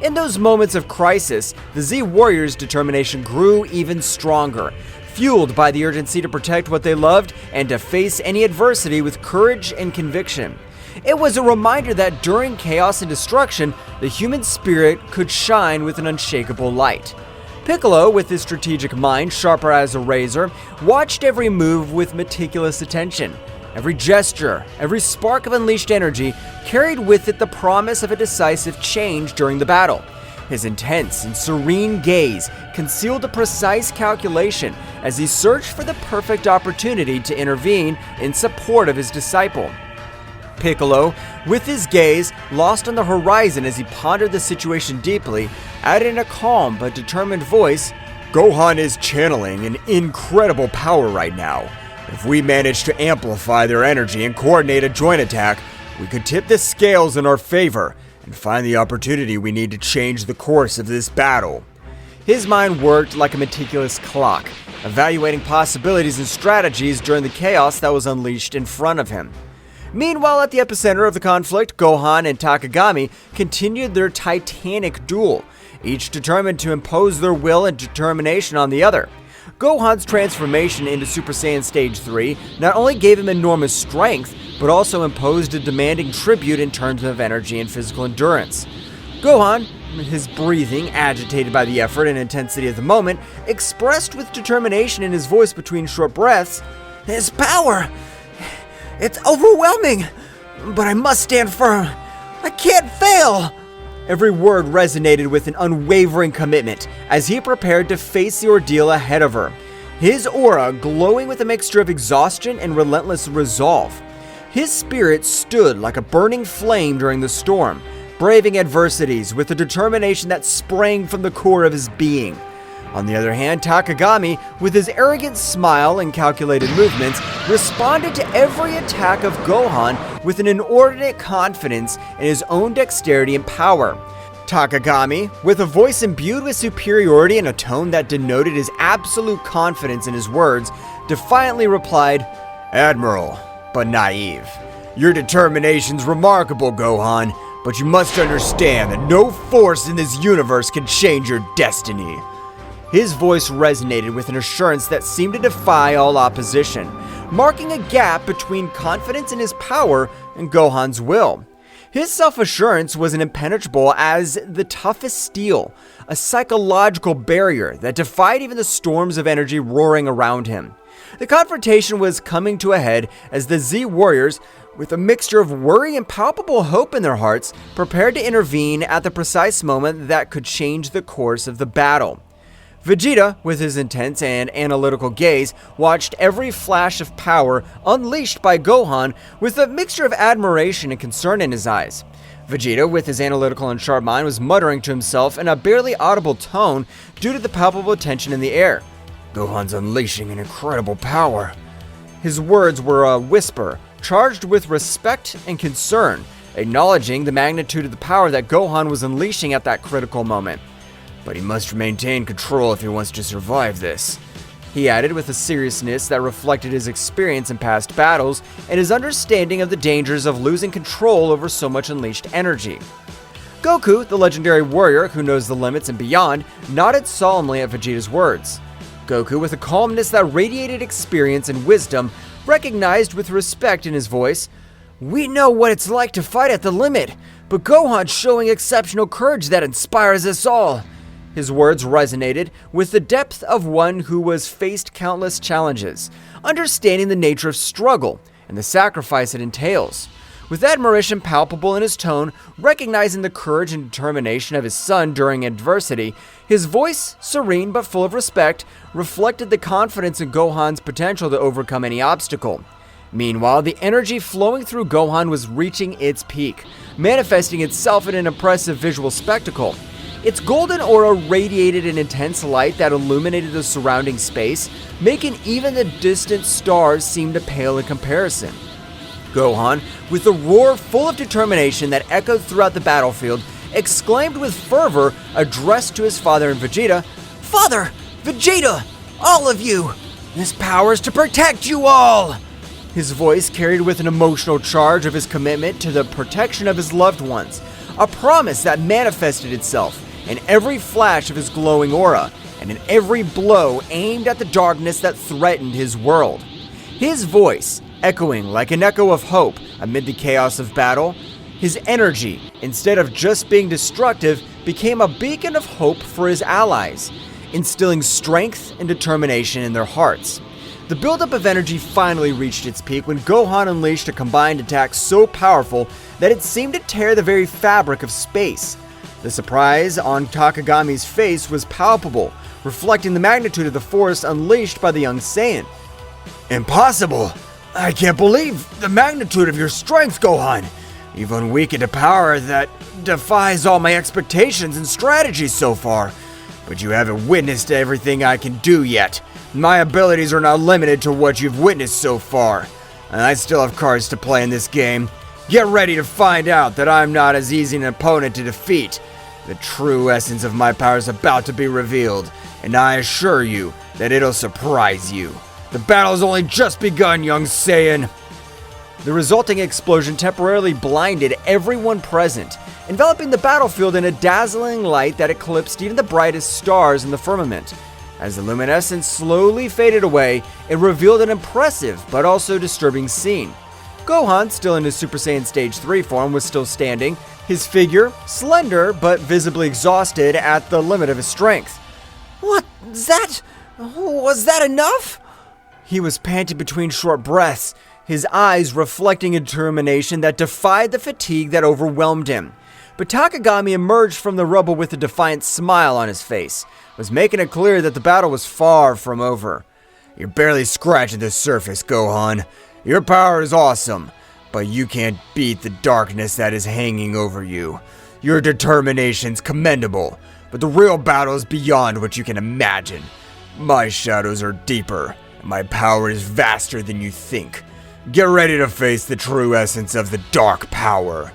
In those moments of crisis, the Z Warriors' determination grew even stronger, fueled by the urgency to protect what they loved and to face any adversity with courage and conviction. It was a reminder that during chaos and destruction, the human spirit could shine with an unshakable light. Piccolo, with his strategic mind sharper as a razor, watched every move with meticulous attention. Every gesture, every spark of unleashed energy carried with it the promise of a decisive change during the battle. His intense and serene gaze concealed a precise calculation as he searched for the perfect opportunity to intervene in support of his disciple. Piccolo, with his gaze lost on the horizon as he pondered the situation deeply, added in a calm but determined voice, Gohan is channeling an incredible power right now. If we manage to amplify their energy and coordinate a joint attack, we could tip the scales in our favor and find the opportunity we need to change the course of this battle. His mind worked like a meticulous clock, evaluating possibilities and strategies during the chaos that was unleashed in front of him. Meanwhile, at the epicenter of the conflict, Gohan and Takagami continued their titanic duel, each determined to impose their will and determination on the other. Gohan's transformation into Super Saiyan Stage 3 not only gave him enormous strength, but also imposed a demanding tribute in terms of energy and physical endurance. Gohan, his breathing agitated by the effort and intensity of the moment, expressed with determination in his voice between short breaths, "His power! It's overwhelming! But I must stand firm! I can't fail!" Every word resonated with an unwavering commitment as he prepared to face the ordeal ahead of her, his aura glowing with a mixture of exhaustion and relentless resolve. His spirit stood like a burning flame during the storm, braving adversities with a determination that sprang from the core of his being. On the other hand, Takagami, with his arrogant smile and calculated movements, responded to every attack of Gohan with an inordinate confidence in his own dexterity and power. Takagami, with a voice imbued with superiority and a tone that denoted his absolute confidence in his words, defiantly replied, "Admiral, but naive. Your determination's remarkable, Gohan, but you must understand that no force in this universe can change your destiny." His voice resonated with an assurance that seemed to defy all opposition, marking a gap between confidence in his power and Gohan's will. His self-assurance was impenetrable as the toughest steel, a psychological barrier that defied even the storms of energy roaring around him. The confrontation was coming to a head as the Z warriors, with a mixture of worry and palpable hope in their hearts, prepared to intervene at the precise moment that could change the course of the battle. Vegeta, with his intense and analytical gaze, watched every flash of power unleashed by Gohan with a mixture of admiration and concern in his eyes. Vegeta, with his analytical and sharp mind, was muttering to himself in a barely audible tone due to the palpable tension in the air. "Gohan's unleashing an incredible power." His words were a whisper, charged with respect and concern, acknowledging the magnitude of the power that Gohan was unleashing at that critical moment. "But he must maintain control if he wants to survive this," he added with a seriousness that reflected his experience in past battles and his understanding of the dangers of losing control over so much unleashed energy. Goku, the legendary warrior who knows the limits and beyond, nodded solemnly at Vegeta's words. Goku, with a calmness that radiated experience and wisdom, recognized with respect in his voice, "We know what it's like to fight at the limit, but Gohan's showing exceptional courage that inspires us all." His words resonated with the depth of one who has faced countless challenges, understanding the nature of struggle and the sacrifice it entails. With admiration palpable in his tone, recognizing the courage and determination of his son during adversity, his voice, serene but full of respect, reflected the confidence in Gohan's potential to overcome any obstacle. Meanwhile, the energy flowing through Gohan was reaching its peak, manifesting itself in an impressive visual spectacle. Its golden aura radiated an intense light that illuminated the surrounding space, making even the distant stars seem to pale in comparison. Gohan, with a roar full of determination that echoed throughout the battlefield, exclaimed with fervor, addressed to his father and Vegeta, "Father! Vegeta! All of you! This power is to protect you all!" His voice carried with an emotional charge of his commitment to the protection of his loved ones, a promise that manifested itself in every flash of his glowing aura, and in every blow aimed at the darkness that threatened his world. His voice, echoing like an echo of hope amid the chaos of battle, his energy, instead of just being destructive, became a beacon of hope for his allies, instilling strength and determination in their hearts. The buildup of energy finally reached its peak when Gohan unleashed a combined attack so powerful that it seemed to tear the very fabric of space. The surprise on Takagami's face was palpable, reflecting the magnitude of the force unleashed by the young Saiyan. "Impossible! I can't believe the magnitude of your strength, Gohan! You've unweakened a power that defies all my expectations and strategies so far. But you haven't witnessed everything I can do yet. My abilities are not limited to what you've witnessed so far. And I still have cards to play in this game. Get ready to find out that I'm not as easy an opponent to defeat. The true essence of my power is about to be revealed, and I assure you that it'll surprise you. The battle's only just begun, young Saiyan." The resulting explosion temporarily blinded everyone present, enveloping the battlefield in a dazzling light that eclipsed even the brightest stars in the firmament. As the luminescence slowly faded away, it revealed an impressive but also disturbing scene. Gohan, still in his Super Saiyan Stage 3 form, was still standing, his figure slender but visibly exhausted at the limit of his strength. Was that enough? He was panting between short breaths, his eyes reflecting a determination that defied the fatigue that overwhelmed him. But Takagami emerged from the rubble with a defiant smile on his face, was making it clear that the battle was far from over. You're barely scratching the surface, Gohan. Your power is awesome, but you can't beat the darkness that is hanging over you. Your determination's commendable, but the real battle is beyond what you can imagine. My shadows are deeper, and my power is vaster than you think. Get ready to face the true essence of the dark power.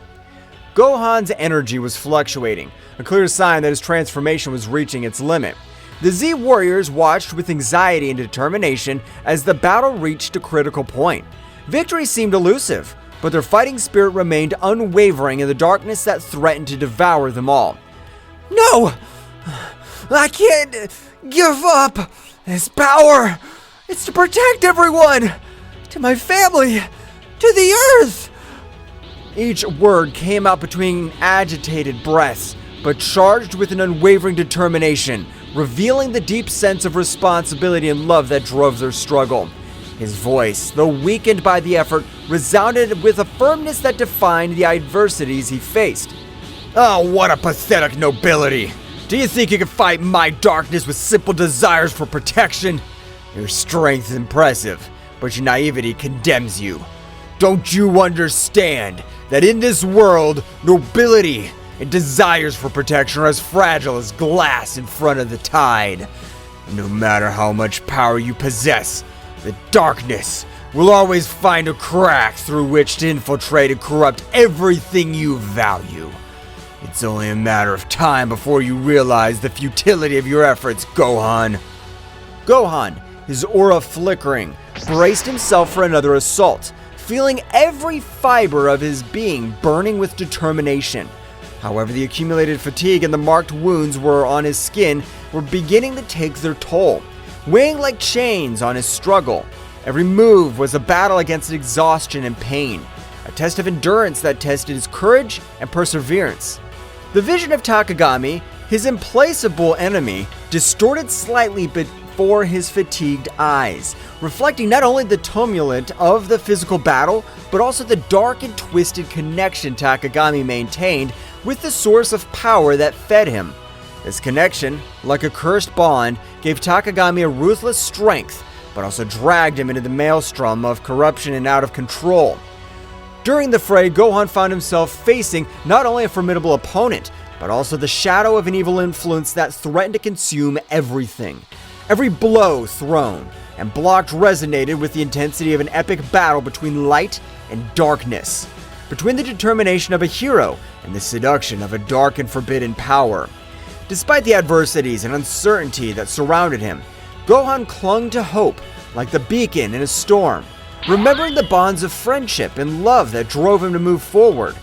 Gohan's energy was fluctuating, a clear sign that his transformation was reaching its limit. The Z Warriors watched with anxiety and determination as the battle reached a critical point. Victory seemed elusive, but their fighting spirit remained unwavering in the darkness that threatened to devour them all. No! I can't give up! This power! It's to protect everyone! To my family! To the Earth! Each word came out between agitated breaths, but charged with an unwavering determination, revealing the deep sense of responsibility and love that drove their struggle. His voice, though weakened by the effort, resounded with a firmness that defined the adversities he faced. Oh, what a pathetic nobility! Do you think you can fight my darkness with simple desires for protection? Your strength is impressive, but your naivety condemns you. Don't you understand that in this world, nobility and desires for protection are as fragile as glass in front of the tide? No matter how much power you possess, the darkness will always find a crack through which to infiltrate and corrupt everything you value. It's only a matter of time before you realize the futility of your efforts, Gohan. Gohan, his aura flickering, braced himself for another assault, feeling every fiber of his being burning with determination. However, the accumulated fatigue and the marked wounds on his skin were beginning to take their toll, weighing like chains on his struggle. Every move was a battle against exhaustion and pain, a test of endurance that tested his courage and perseverance. The vision of Takagami, his implacable enemy, distorted slightly before his fatigued eyes, reflecting not only the tumult of the physical battle, but also the dark and twisted connection Takagami maintained with the source of power that fed him. This connection, like a cursed bond, gave Takagami a ruthless strength, but also dragged him into the maelstrom of corruption and out of control. During the fray, Gohan found himself facing not only a formidable opponent, but also the shadow of an evil influence that threatened to consume everything. Every blow thrown and blocked resonated with the intensity of an epic battle between light and darkness, between the determination of a hero and the seduction of a dark and forbidden power. Despite the adversities and uncertainty that surrounded him, Gohan clung to hope like the beacon in a storm, remembering the bonds of friendship and love that drove him to move forward.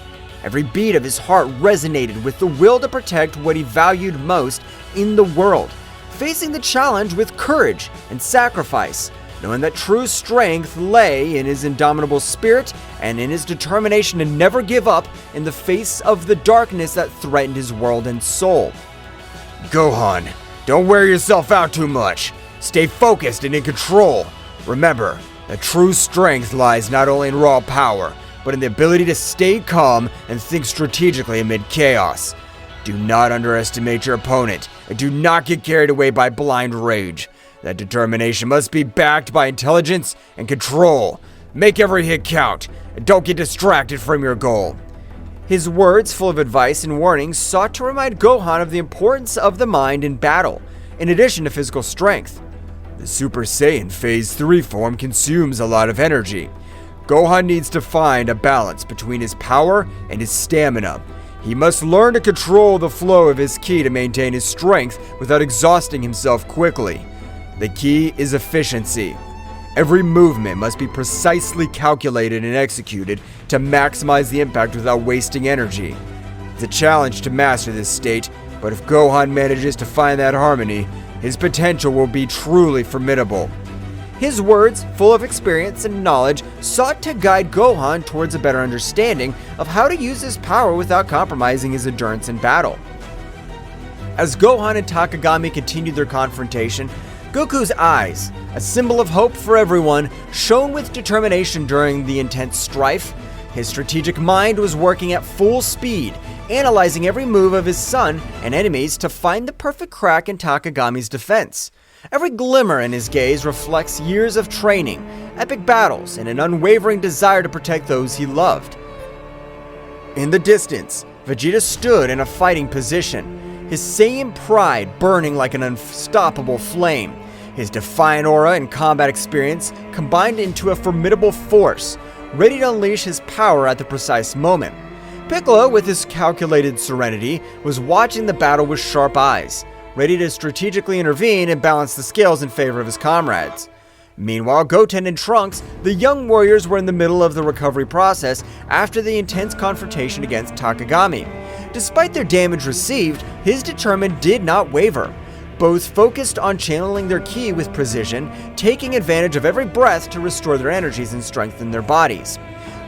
Every beat of his heart resonated with the will to protect what he valued most in the world, facing the challenge with courage and sacrifice, knowing that true strength lay in his indomitable spirit and in his determination to never give up in the face of the darkness that threatened his world and soul. Gohan, don't wear yourself out too much. Stay focused and in control. Remember, that true strength lies not only in raw power, but in the ability to stay calm and think strategically amid chaos. Do not underestimate your opponent, and do not get carried away by blind rage. That determination must be backed by intelligence and control. Make every hit count, and don't get distracted from your goal. His words, full of advice and warnings, sought to remind Gohan of the importance of the mind in battle, in addition to physical strength. The Super Saiyan Phase 3 form consumes a lot of energy. Gohan needs to find a balance between his power and his stamina. He must learn to control the flow of his ki to maintain his strength without exhausting himself quickly. The key is efficiency. Every movement must be precisely calculated and executed to maximize the impact without wasting energy. It's a challenge to master this state, but if Gohan manages to find that harmony, his potential will be truly formidable. His words, full of experience and knowledge, sought to guide Gohan towards a better understanding of how to use his power without compromising his endurance in battle. As Gohan and Takagami continued their confrontation, Goku's eyes, a symbol of hope for everyone, shone with determination during the intense strife. His strategic mind was working at full speed, analyzing every move of his son and enemies to find the perfect crack in Takagami's defense. Every glimmer in his gaze reflects years of training, epic battles, and an unwavering desire to protect those he loved. In the distance, Vegeta stood in a fighting position, his Saiyan pride burning like an unstoppable flame. His defiant aura and combat experience combined into a formidable force, ready to unleash his power at the precise moment. Piccolo, with his calculated serenity, was watching the battle with sharp eyes, ready to strategically intervene and balance the scales in favor of his comrades. Meanwhile, Goten and Trunks, the young warriors, were in the middle of the recovery process after the intense confrontation against Takagami. Despite their damage received, his determination did not waver. Both focused on channeling their ki with precision, taking advantage of every breath to restore their energies and strengthen their bodies.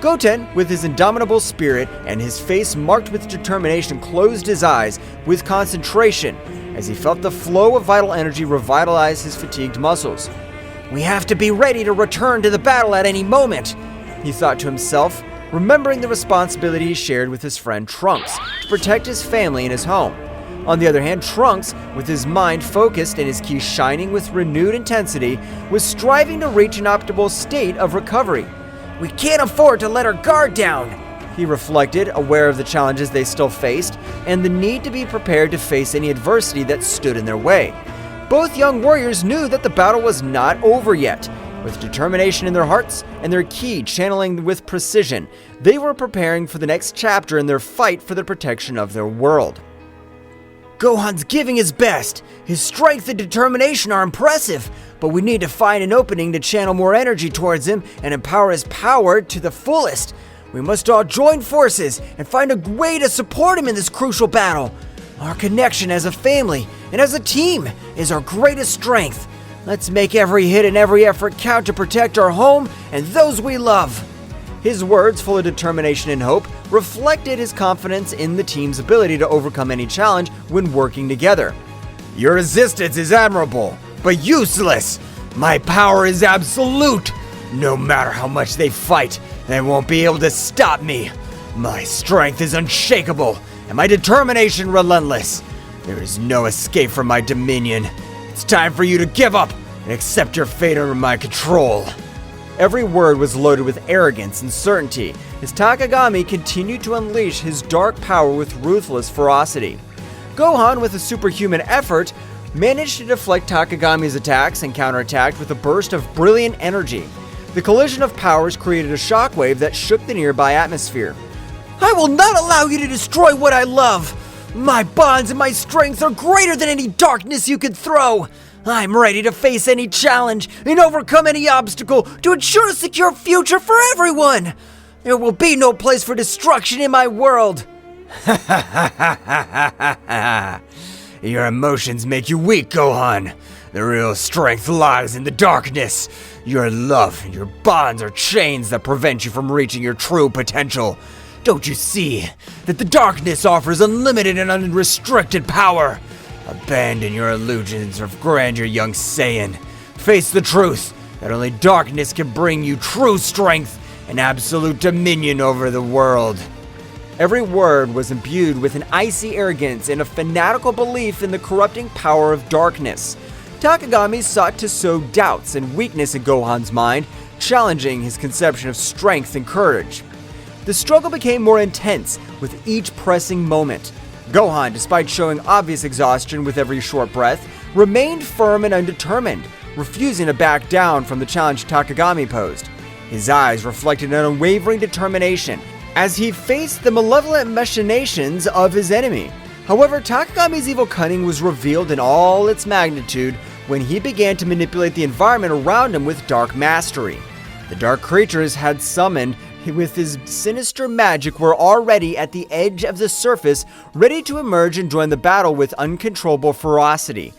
Goten, with his indomitable spirit and his face marked with determination, closed his eyes with concentration as he felt the flow of vital energy revitalize his fatigued muscles. "We have to be ready to return to the battle at any moment," he thought to himself, remembering the responsibility he shared with his friend Trunks to protect his family and his home. On the other hand, Trunks, with his mind focused and his ki shining with renewed intensity, was striving to reach an optimal state of recovery. "We can't afford to let our guard down," he reflected, aware of the challenges they still faced and the need to be prepared to face any adversity that stood in their way. Both young warriors knew that the battle was not over yet. With determination in their hearts and their ki channeling with precision, they were preparing for the next chapter in their fight for the protection of their world. "Gohan's giving his best. His strength and determination are impressive, but we need to find an opening to channel more energy towards him and empower his power to the fullest. We must all join forces and find a way to support him in this crucial battle. Our connection as a family and as a team is our greatest strength. Let's make every hit and every effort count to protect our home and those we love." His words, full of determination and hope, reflected his confidence in the team's ability to overcome any challenge when working together. "Your resistance is admirable, but useless. My power is absolute. No matter how much they fight, they won't be able to stop me. My strength is unshakable, and my determination relentless. There is no escape from my dominion. It's time for you to give up and accept your fate under my control." Every word was loaded with arrogance and certainty as Takagami continued to unleash his dark power with ruthless ferocity. Gohan, with a superhuman effort, managed to deflect Takagami's attacks and counterattacked with a burst of brilliant energy. The collision of powers created a shockwave that shook the nearby atmosphere. "I will not allow you to destroy what I love! My bonds and my strength are greater than any darkness you could throw! I'm ready to face any challenge and overcome any obstacle to ensure a secure future for everyone! There will be no place for destruction in my world!" "Your emotions make you weak, Gohan. The real strength lies in the darkness. Your love and your bonds are chains that prevent you from reaching your true potential. Don't you see that the darkness offers unlimited and unrestricted power? Abandon your illusions of grandeur, young Saiyan. Face the truth that only darkness can bring you true strength and absolute dominion over the world." Every word was imbued with an icy arrogance and a fanatical belief in the corrupting power of darkness. Takagami sought to sow doubts and weakness in Gohan's mind, challenging his conception of strength and courage. The struggle became more intense with each pressing moment. Gohan, despite showing obvious exhaustion with every short breath, remained firm and undetermined, refusing to back down from the challenge Takagami posed. His eyes reflected an unwavering determination as he faced the malevolent machinations of his enemy. However, Takagami's evil cunning was revealed in all its magnitude when he began to manipulate the environment around him with dark mastery. The dark creatures had summoned with his sinister magic were already at the edge of the surface, ready to emerge and join the battle with uncontrollable ferocity.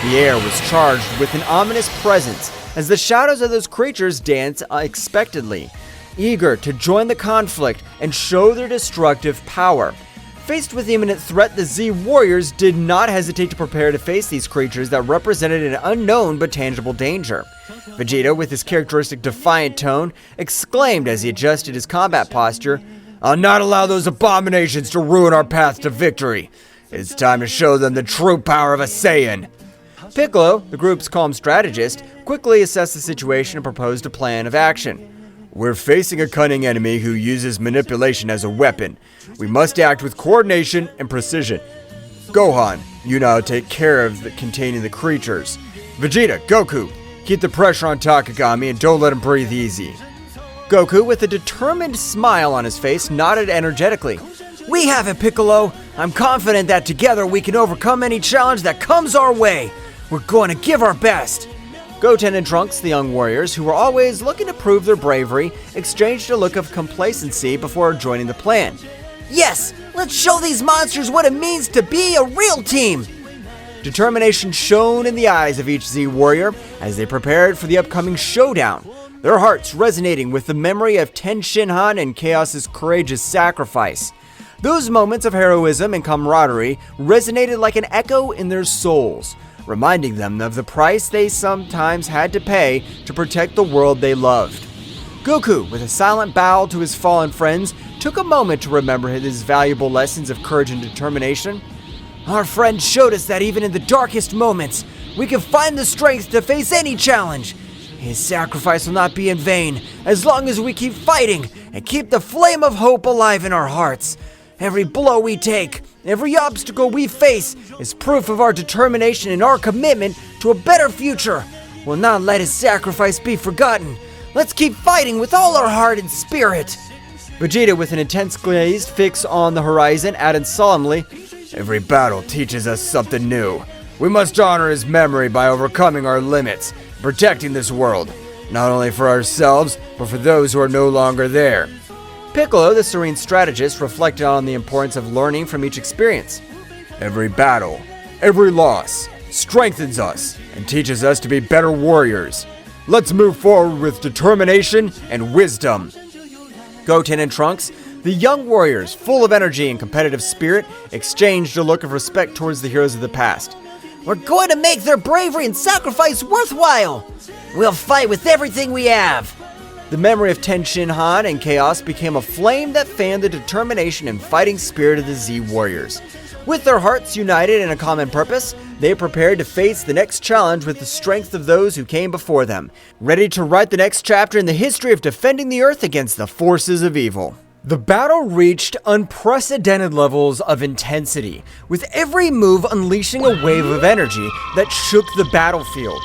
The air was charged with an ominous presence as the shadows of those creatures danced unexpectedly, eager to join the conflict and show their destructive power. Faced with the imminent threat, the Z Warriors did not hesitate to prepare to face these creatures that represented an unknown but tangible danger. Vegeta, with his characteristic defiant tone, exclaimed as he adjusted his combat posture, "I'll not allow those abominations to ruin our path to victory. It's time to show them the true power of a Saiyan." Piccolo, the group's calm strategist, quickly assessed the situation and proposed a plan of action. We're facing a cunning enemy who uses manipulation as a weapon. We must act with coordination and precision. Gohan, you now take care of containing the creatures. Vegeta, Goku, keep the pressure on Takagami and don't let him breathe easy. Goku, with a determined smile on his face, nodded energetically. "We have it, Piccolo. I'm confident that together we can overcome any challenge that comes our way. We're going to give our best." Goten and Trunks, the young warriors, who were always looking to prove their bravery, exchanged a look of complacency before joining the plan. "Yes, let's show these monsters what it means to be a real team!" Determination shone in the eyes of each Z warrior as they prepared for the upcoming showdown, their hearts resonating with the memory of Ten Shinhan and Chaos's courageous sacrifice. Those moments of heroism and camaraderie resonated like an echo in their souls, reminding them of the price they sometimes had to pay to protect the world they loved. Goku, with a silent bow to his fallen friends, took a moment to remember his valuable lessons of courage and determination. "Our friend showed us that even in the darkest moments, we can find the strength to face any challenge. His sacrifice will not be in vain as long as we keep fighting and keep the flame of hope alive in our hearts. Every blow we take, every obstacle we face is proof of our determination and our commitment to a better future. We'll not let his sacrifice be forgotten. Let's keep fighting with all our heart and spirit." Vegeta, with an intense gaze fixed on the horizon, added solemnly, Every battle teaches us something new. We must honor his memory by overcoming our limits, protecting this world, not only for ourselves, but for those who are no longer there. Piccolo, the serene strategist, reflected on the importance of learning from each experience. Every battle, every loss, strengthens us and teaches us to be better warriors. Let's move forward with determination and wisdom. Goten and Trunks, the young warriors, full of energy and competitive spirit, exchanged a look of respect towards the heroes of the past. "We're going to make their bravery and sacrifice worthwhile! We'll fight with everything we have!" The memory of Ten Shinhan and Chaos became a flame that fanned the determination and fighting spirit of the Z Warriors. With their hearts united in a common purpose, they prepared to face the next challenge with the strength of those who came before them, ready to write the next chapter in the history of defending the Earth against the forces of evil. The battle reached unprecedented levels of intensity, with every move unleashing a wave of energy that shook the battlefield.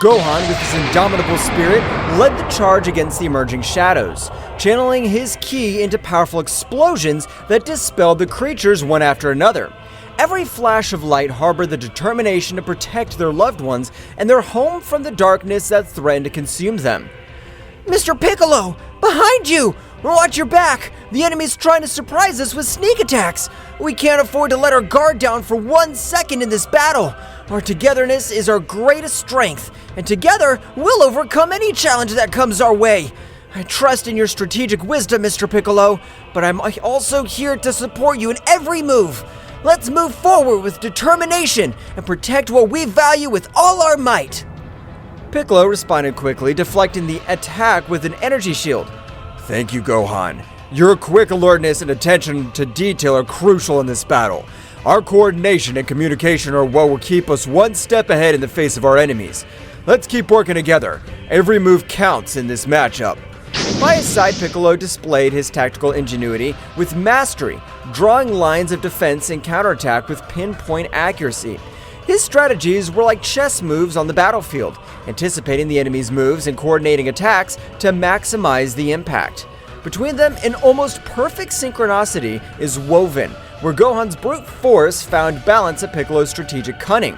Gohan, with his indomitable spirit, led the charge against the emerging shadows, channeling his ki into powerful explosions that dispelled the creatures one after another. Every flash of light harbored the determination to protect their loved ones and their home from the darkness that threatened to consume them. "Mr. Piccolo, behind you! Watch your back! The enemy's trying to surprise us with sneak attacks! We can't afford to let our guard down for 1 second in this battle! Our togetherness is our greatest strength, and together we'll overcome any challenge that comes our way! I trust in your strategic wisdom, Mr. Piccolo, but I'm also here to support you in every move! Let's move forward with determination and protect what we value with all our might!" Piccolo responded quickly, deflecting the attack with an energy shield. Thank you, Gohan. Your quick alertness and attention to detail are crucial in this battle. Our coordination and communication are what will keep us one step ahead in the face of our enemies. Let's keep working together. Every move counts in this matchup. By his side, Piccolo displayed his tactical ingenuity with mastery, drawing lines of defense and counterattack with pinpoint accuracy. His strategies were like chess moves on the battlefield, anticipating the enemy's moves and coordinating attacks to maximize the impact. Between them, an almost perfect synchronicity is woven, where Gohan's brute force found balance at Piccolo's strategic cunning.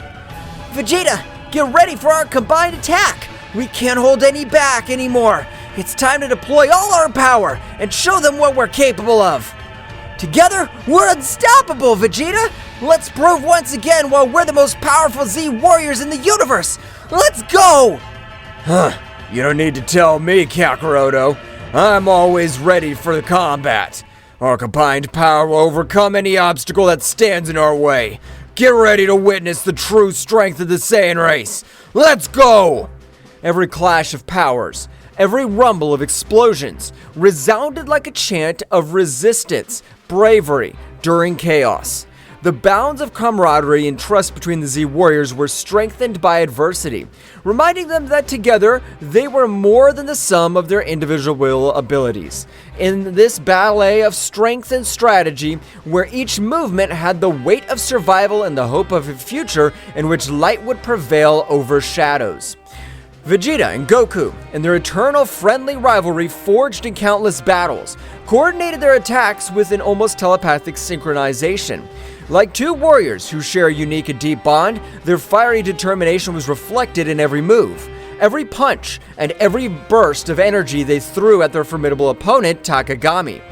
"Vegeta, get ready for our combined attack! We can't hold any back anymore! It's time to deploy all our power and show them what we're capable of!" Together, we're unstoppable, Vegeta! Let's prove once again why we're the most powerful Z warriors in the universe! Let's go! You don't need to tell me, Kakaroto. I'm always ready for the combat. Our combined power will overcome any obstacle that stands in our way. Get ready to witness the true strength of the Saiyan race. Let's go! Every clash of powers, every rumble of explosions resounded like a chant of resistance, bravery during chaos. The bonds of camaraderie and trust between the Z warriors were strengthened by adversity, reminding them that together they were more than the sum of their individual abilities. In this ballet of strength and strategy, where each movement had the weight of survival and the hope of a future in which light would prevail over shadows. Vegeta and Goku, in their eternal friendly rivalry forged in countless battles, coordinated their attacks with an almost telepathic synchronization. Like two warriors who share a unique and deep bond, their fiery determination was reflected in every move, every punch, and every burst of energy they threw at their formidable opponent, Takagami.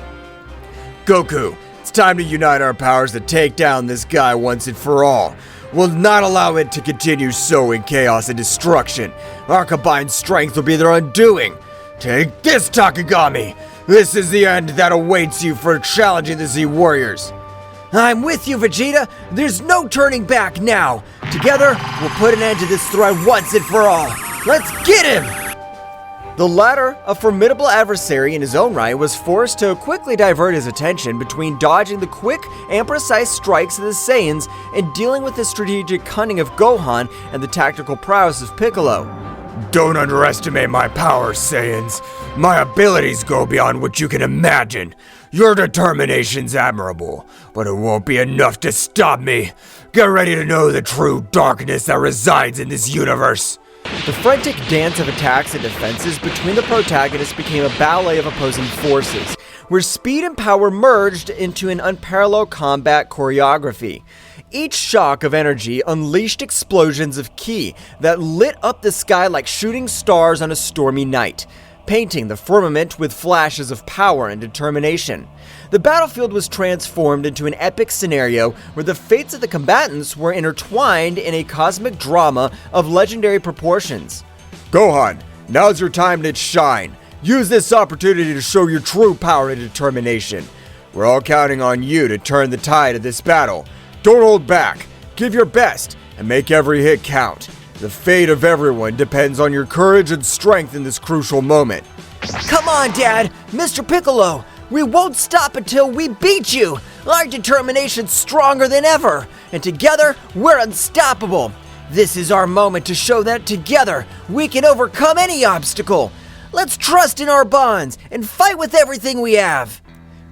Goku, it's time to unite our powers to take down this guy once and for all. We'll not allow it to continue sowing chaos and destruction. Our combined strength will be their undoing. Take this, Takagami! This is the end that awaits you for challenging the Z Warriors. I'm with you, Vegeta. There's no turning back now. Together, we'll put an end to this threat once and for all. Let's get him! The latter, a formidable adversary in his own right, was forced to quickly divert his attention between dodging the quick and precise strikes of the Saiyans and dealing with the strategic cunning of Gohan and the tactical prowess of Piccolo. Don't underestimate my powers, Saiyans. My abilities go beyond what you can imagine. Your determination's admirable, but it won't be enough to stop me. Get ready to know the true darkness that resides in this universe. The frantic dance of attacks and defenses between the protagonists became a ballet of opposing forces, where speed and power merged into an unparalleled combat choreography. Each shock of energy unleashed explosions of ki that lit up the sky like shooting stars on a stormy night, painting the firmament with flashes of power and determination. The battlefield was transformed into an epic scenario where the fates of the combatants were intertwined in a cosmic drama of legendary proportions. Gohan, now's your time to shine. Use this opportunity to show your true power and determination. We're all counting on you to turn the tide of this battle. Don't hold back. Give your best and make every hit count. The fate of everyone depends on your courage and strength in this crucial moment. Come on, Dad! Mr. Piccolo! We won't stop until we beat you! Our determination's stronger than ever, and together, we're unstoppable! This is our moment to show that together, we can overcome any obstacle! Let's trust in our bonds, and fight with everything we have!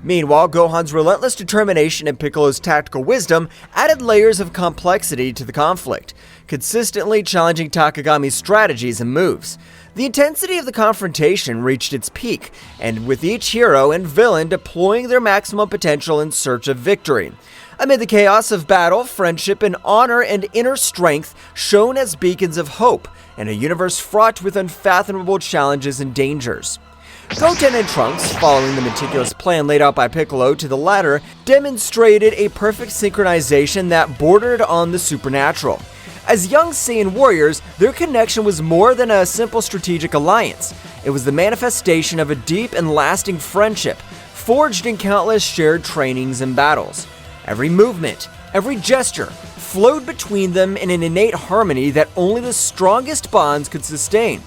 Meanwhile, Gohan's relentless determination and Piccolo's tactical wisdom added layers of complexity to the conflict, consistently challenging Takagami's strategies and moves. The intensity of the confrontation reached its peak, and with each hero and villain deploying their maximum potential in search of victory. Amid the chaos of battle, friendship and honor and inner strength shone as beacons of hope in a universe fraught with unfathomable challenges and dangers. Goten and Trunks, following the meticulous plan laid out by Piccolo to the latter, demonstrated a perfect synchronization that bordered on the supernatural. As young Saiyan warriors, their connection was more than a simple strategic alliance. It was the manifestation of a deep and lasting friendship, forged in countless shared trainings and battles. Every movement, every gesture, flowed between them in an innate harmony that only the strongest bonds could sustain.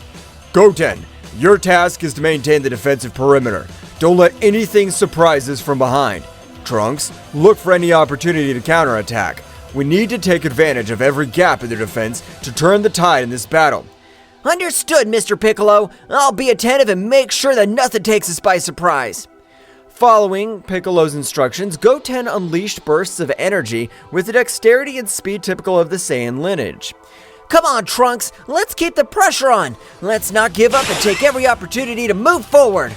Goten, your task is to maintain the defensive perimeter. Don't let anything surprise us from behind. Trunks, look for any opportunity to counterattack. We need to take advantage of every gap in their defense to turn the tide in this battle. Understood, Mr. Piccolo. I'll be attentive and make sure that nothing takes us by surprise. Following Piccolo's instructions, Goten unleashed bursts of energy with the dexterity and speed typical of the Saiyan lineage. Come on, Trunks, let's keep the pressure on. Let's not give up and take every opportunity to move forward.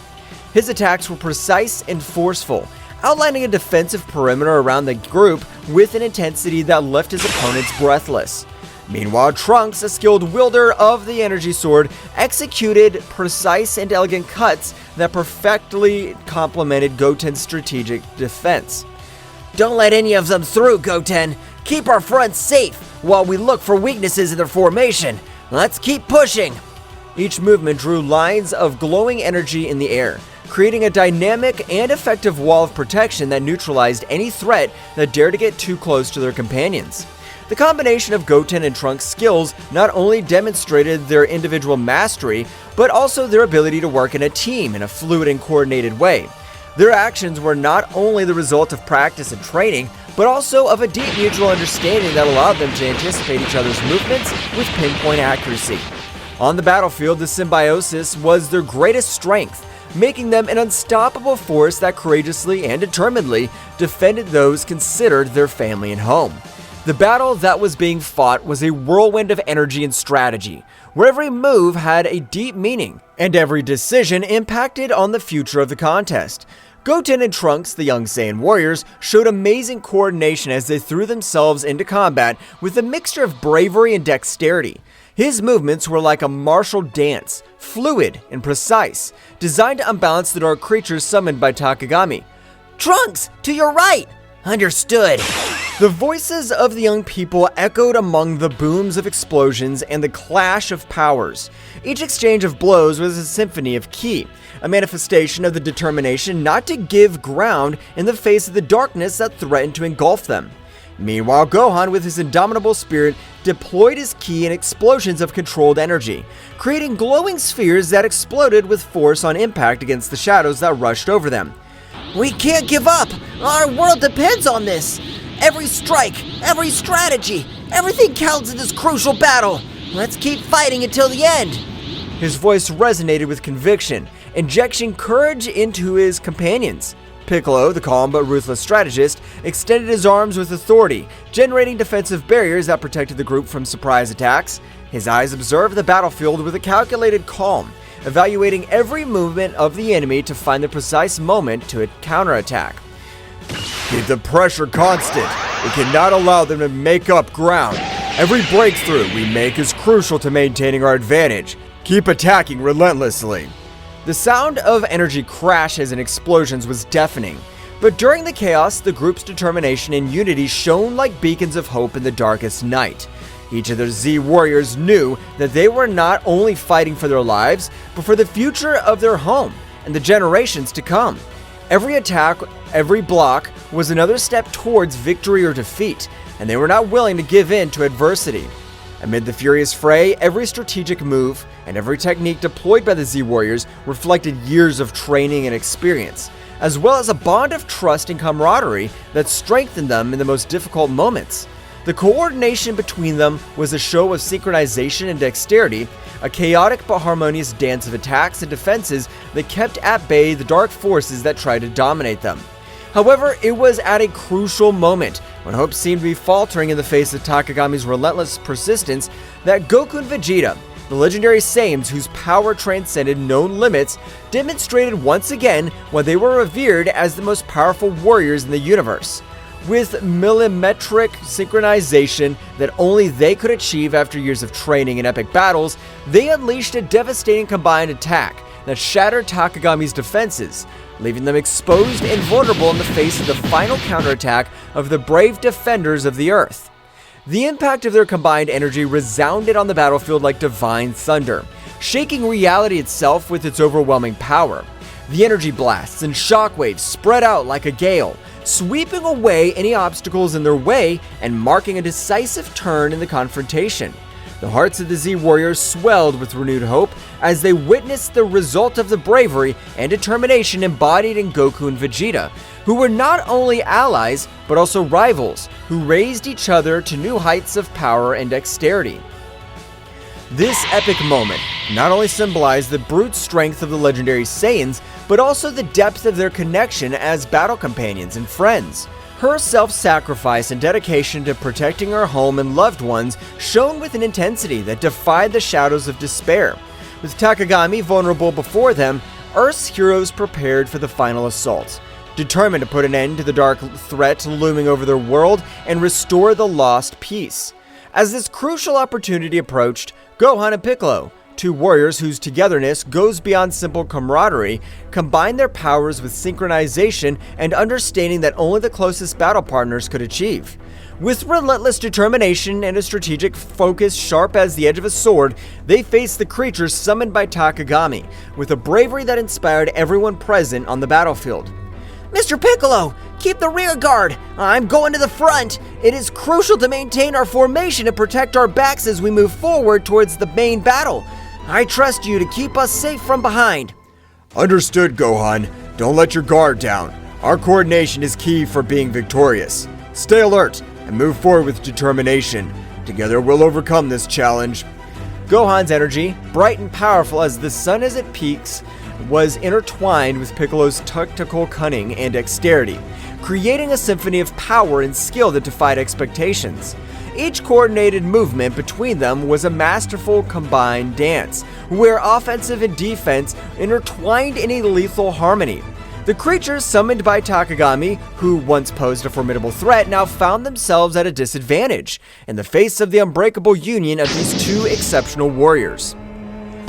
His attacks were precise and forceful, outlining a defensive perimeter around the group with an intensity that left his opponents breathless. Meanwhile, Trunks, a skilled wielder of the energy sword, executed precise and elegant cuts that perfectly complemented Goten's strategic defense. Don't let any of them through, Goten. Keep our fronts safe while we look for weaknesses in their formation. Let's keep pushing. Each movement drew lines of glowing energy in the air, creating a dynamic and effective wall of protection that neutralized any threat that dared to get too close to their companions. The combination of Goten and Trunks' skills not only demonstrated their individual mastery, but also their ability to work in a team in a fluid and coordinated way. Their actions were not only the result of practice and training, but also of a deep mutual understanding that allowed them to anticipate each other's movements with pinpoint accuracy. On the battlefield, the symbiosis was their greatest strength, making them an unstoppable force that courageously and determinedly defended those considered their family and home. The battle that was being fought was a whirlwind of energy and strategy, where every move had a deep meaning, and every decision impacted on the future of the contest. Goten and Trunks, the young Saiyan warriors, showed amazing coordination as they threw themselves into combat with a mixture of bravery and dexterity. His movements were like a martial dance, fluid and precise, designed to unbalance the dark creatures summoned by Takagami. Trunks, to your right! Understood. The voices of the young people echoed among the booms of explosions and the clash of powers. Each exchange of blows was a symphony of ki, a manifestation of the determination not to give ground in the face of the darkness that threatened to engulf them. Meanwhile, Gohan, with his indomitable spirit, deployed his ki in explosions of controlled energy, creating glowing spheres that exploded with force on impact against the shadows that rushed over them. We can't give up! Our world depends on this! Every strike, every strategy, everything counts in this crucial battle! Let's keep fighting until the end! His voice resonated with conviction, injecting courage into his companions. Piccolo, the calm but ruthless strategist, extended his arms with authority, generating defensive barriers that protected the group from surprise attacks. His eyes observed the battlefield with a calculated calm, evaluating every movement of the enemy to find the precise moment to counterattack. Keep the pressure constant. We cannot allow them to make up ground. Every breakthrough we make is crucial to maintaining our advantage. Keep attacking relentlessly. The sound of energy crashes and explosions was deafening, but during the chaos, the group's determination and unity shone like beacons of hope in the darkest night. Each of the Z warriors knew that they were not only fighting for their lives, but for the future of their home and the generations to come. Every attack, every block was another step towards victory or defeat, and they were not willing to give in to adversity. Amid the furious fray, every strategic move and every technique deployed by the Z warriors reflected years of training and experience, as well as a bond of trust and camaraderie that strengthened them in the most difficult moments. The coordination between them was a show of synchronization and dexterity, a chaotic but harmonious dance of attacks and defenses that kept at bay the dark forces that tried to dominate them. However, it was at a crucial moment, when hope seemed to be faltering in the face of Takagami's relentless persistence, that Goku and Vegeta, the legendary Saiyans whose power transcended known limits, demonstrated once again why they were revered as the most powerful warriors in the universe. With millimetric synchronization that only they could achieve after years of training and epic battles, they unleashed a devastating combined attack that shattered Takagami's defenses, leaving them exposed and vulnerable in the face of the final counterattack of the brave defenders of the Earth. The impact of their combined energy resounded on the battlefield like divine thunder, shaking reality itself with its overwhelming power. The energy blasts and shockwaves spread out like a gale, sweeping away any obstacles in their way and marking a decisive turn in the confrontation. The hearts of the Z warriors swelled with renewed hope as they witnessed the result of the bravery and determination embodied in Goku and Vegeta, who were not only allies but also rivals who raised each other to new heights of power and dexterity. This epic moment not only symbolized the brute strength of the legendary Saiyans, but also the depth of their connection as battle companions and friends. Her self-sacrifice and dedication to protecting her home and loved ones shone with an intensity that defied the shadows of despair. With Takagami vulnerable before them, Earth's heroes prepared for the final assault, determined to put an end to the dark threat looming over their world and restore the lost peace. As this crucial opportunity approached, Gohan and Piccolo, Two warriors whose togetherness goes beyond simple camaraderie combine their powers with synchronization and understanding that only the closest battle partners could achieve. With relentless determination and a strategic focus sharp as the edge of a sword, they faced the creatures summoned by Takagami, with a bravery that inspired everyone present on the battlefield. Mr. Piccolo, keep the rear guard. I'm going to the front. It is crucial to maintain our formation and protect our backs as we move forward towards the main battle. I trust you to keep us safe from behind. Understood, Gohan. Don't let your guard down. Our coordination is key for being victorious. Stay alert and move forward with determination. Together we'll overcome this challenge. Gohan's energy, bright and powerful as the sun as it peaks, was intertwined with Piccolo's tactical cunning and dexterity, creating a symphony of power and skill that defied expectations. Each coordinated movement between them was a masterful combined dance, where offensive and defense intertwined in a lethal harmony. The creatures summoned by Takagami, who once posed a formidable threat, now found themselves at a disadvantage in the face of the unbreakable union of these two exceptional warriors.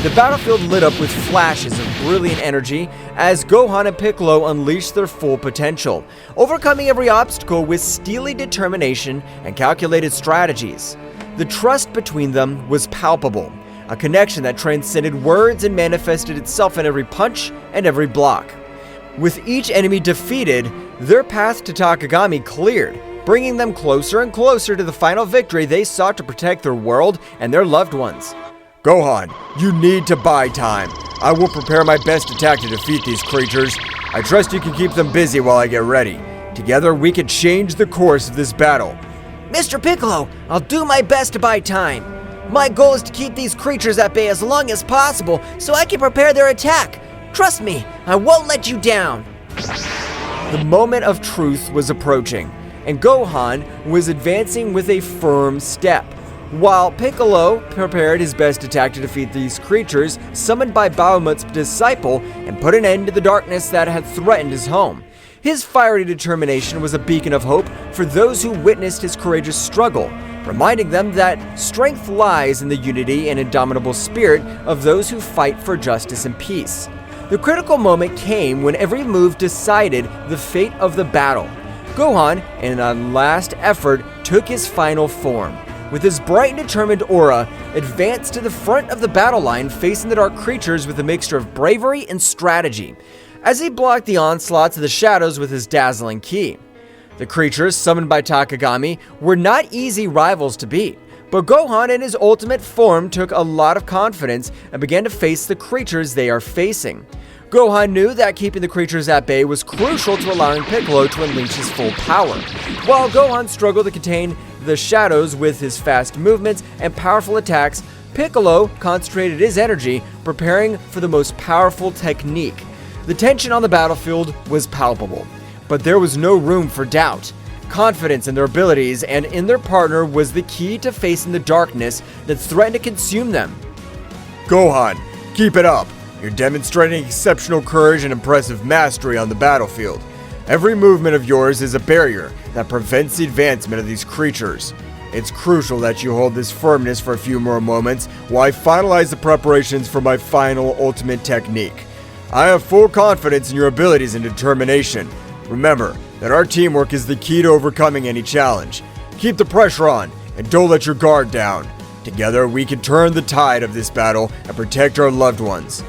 The battlefield lit up with flashes of brilliant energy as Gohan and Piccolo unleashed their full potential, overcoming every obstacle with steely determination and calculated strategies. The trust between them was palpable, a connection that transcended words and manifested itself in every punch and every block. With each enemy defeated, their path to Takagami cleared, bringing them closer and closer to the final victory they sought to protect their world and their loved ones. Gohan, you need to buy time. I will prepare my best attack to defeat these creatures. I trust you can keep them busy while I get ready. Together, we can change the course of this battle. Mr. Piccolo, I'll do my best to buy time. My goal is to keep these creatures at bay as long as possible so I can prepare their attack. Trust me, I won't let you down. The moment of truth was approaching, and Gohan was advancing with a firm step, while Piccolo prepared his best attack to defeat these creatures summoned by Bahamut's disciple and put an end to the darkness that had threatened his home. His fiery determination was a beacon of hope for those who witnessed his courageous struggle, reminding them that strength lies in the unity and indomitable spirit of those who fight for justice and peace. The critical moment came when every move decided the fate of the battle. Gohan, in a last effort, took his final form. With his bright and determined aura, advanced to the front of the battle line facing the dark creatures with a mixture of bravery and strategy, as he blocked the onslaughts of the shadows with his dazzling ki. The creatures summoned by Takagami were not easy rivals to beat, but Gohan in his ultimate form took a lot of confidence and began to face the creatures they are facing. Gohan knew that keeping the creatures at bay was crucial to allowing Piccolo to unleash his full power. While Gohan struggled to contain the shadows with his fast movements and powerful attacks, Piccolo concentrated his energy preparing for the most powerful technique. The tension on the battlefield was palpable, but there was no room for doubt. Confidence in their abilities and in their partner was the key to facing the darkness that threatened to consume them. Gohan, keep it up. You're demonstrating exceptional courage and impressive mastery on the battlefield. Every movement of yours is a barrier that prevents the advancement of these creatures. It's crucial that you hold this firmness for a few more moments while I finalize the preparations for my final ultimate technique. I have full confidence in your abilities and determination. Remember that our teamwork is the key to overcoming any challenge. Keep the pressure on and don't let your guard down. Together we can turn the tide of this battle and protect our loved ones.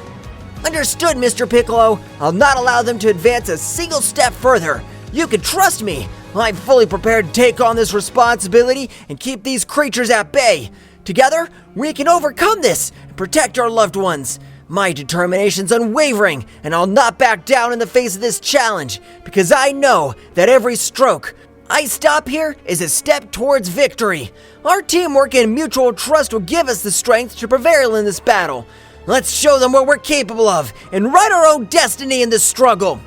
Understood, Mr. Piccolo. I'll not allow them to advance a single step further. You can trust me. I'm fully prepared to take on this responsibility and keep these creatures at bay. Together, we can overcome this and protect our loved ones. My determination's unwavering, and I'll not back down in the face of this challenge, because I know that every stroke I stop here is a step towards victory. Our teamwork and mutual trust will give us the strength to prevail in this battle. Let's show them what we're capable of and write our own destiny in this struggle.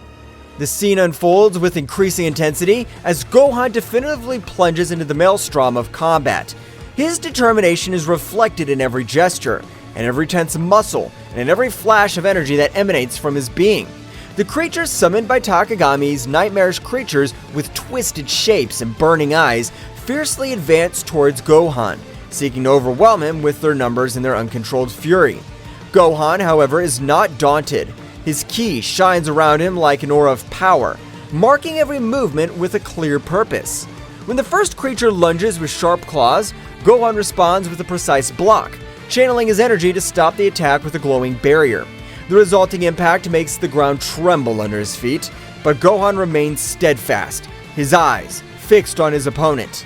The scene unfolds with increasing intensity as Gohan definitively plunges into the maelstrom of combat. His determination is reflected in every gesture, in every tense muscle, and in every flash of energy that emanates from his being. The creatures summoned by Takagami's nightmarish creatures with twisted shapes and burning eyes fiercely advance towards Gohan, seeking to overwhelm him with their numbers and their uncontrolled fury. Gohan, however, is not daunted. His ki shines around him like an aura of power, marking every movement with a clear purpose. When the first creature lunges with sharp claws, Gohan responds with a precise block, channeling his energy to stop the attack with a glowing barrier. The resulting impact makes the ground tremble under his feet, but Gohan remains steadfast, his eyes fixed on his opponent.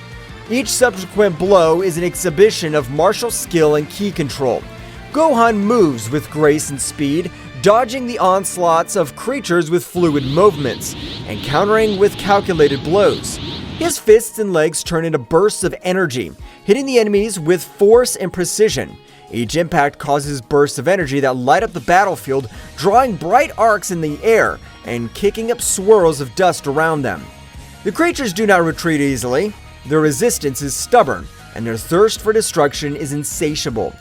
Each subsequent blow is an exhibition of martial skill and ki control. Gohan moves with grace and speed, dodging the onslaughts of creatures with fluid movements, and countering with calculated blows. His fists and legs turn into bursts of energy, hitting the enemies with force and precision. Each impact causes bursts of energy that light up the battlefield, drawing bright arcs in the air and kicking up swirls of dust around them. The creatures do not retreat easily. Their resistance is stubborn, and their thirst for destruction is insatiable.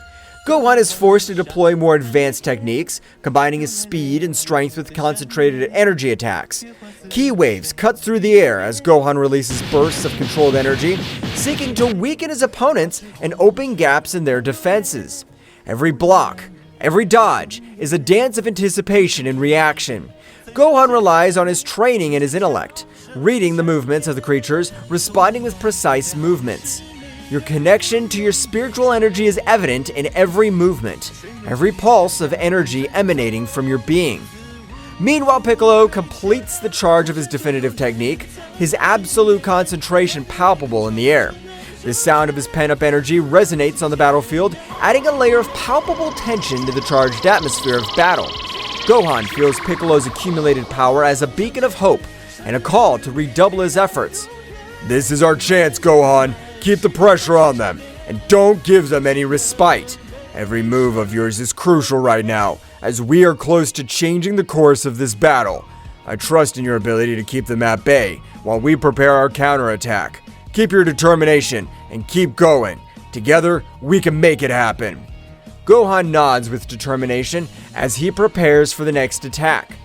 Gohan is forced to deploy more advanced techniques, combining his speed and strength with concentrated energy attacks. Ki waves cut through the air as Gohan releases bursts of controlled energy, seeking to weaken his opponents and open gaps in their defenses. Every block, every dodge, is a dance of anticipation and reaction. Gohan relies on his training and his intellect, reading the movements of the creatures, responding with precise movements. Your connection to your spiritual energy is evident in every movement, every pulse of energy emanating from your being. Meanwhile, Piccolo completes the charge of his definitive technique, his absolute concentration palpable in the air. The sound of his pent-up energy resonates on the battlefield, adding a layer of palpable tension to the charged atmosphere of battle. Gohan feels Piccolo's accumulated power as a beacon of hope and a call to redouble his efforts. This is our chance, Gohan. Keep the pressure on them, and don't give them any respite. Every move of yours is crucial right now, as we are close to changing the course of this battle. I trust in your ability to keep them at bay while we prepare our counterattack. Keep your determination and keep going. Together, we can make it happen. Gohan nods with determination as he prepares for the next attack.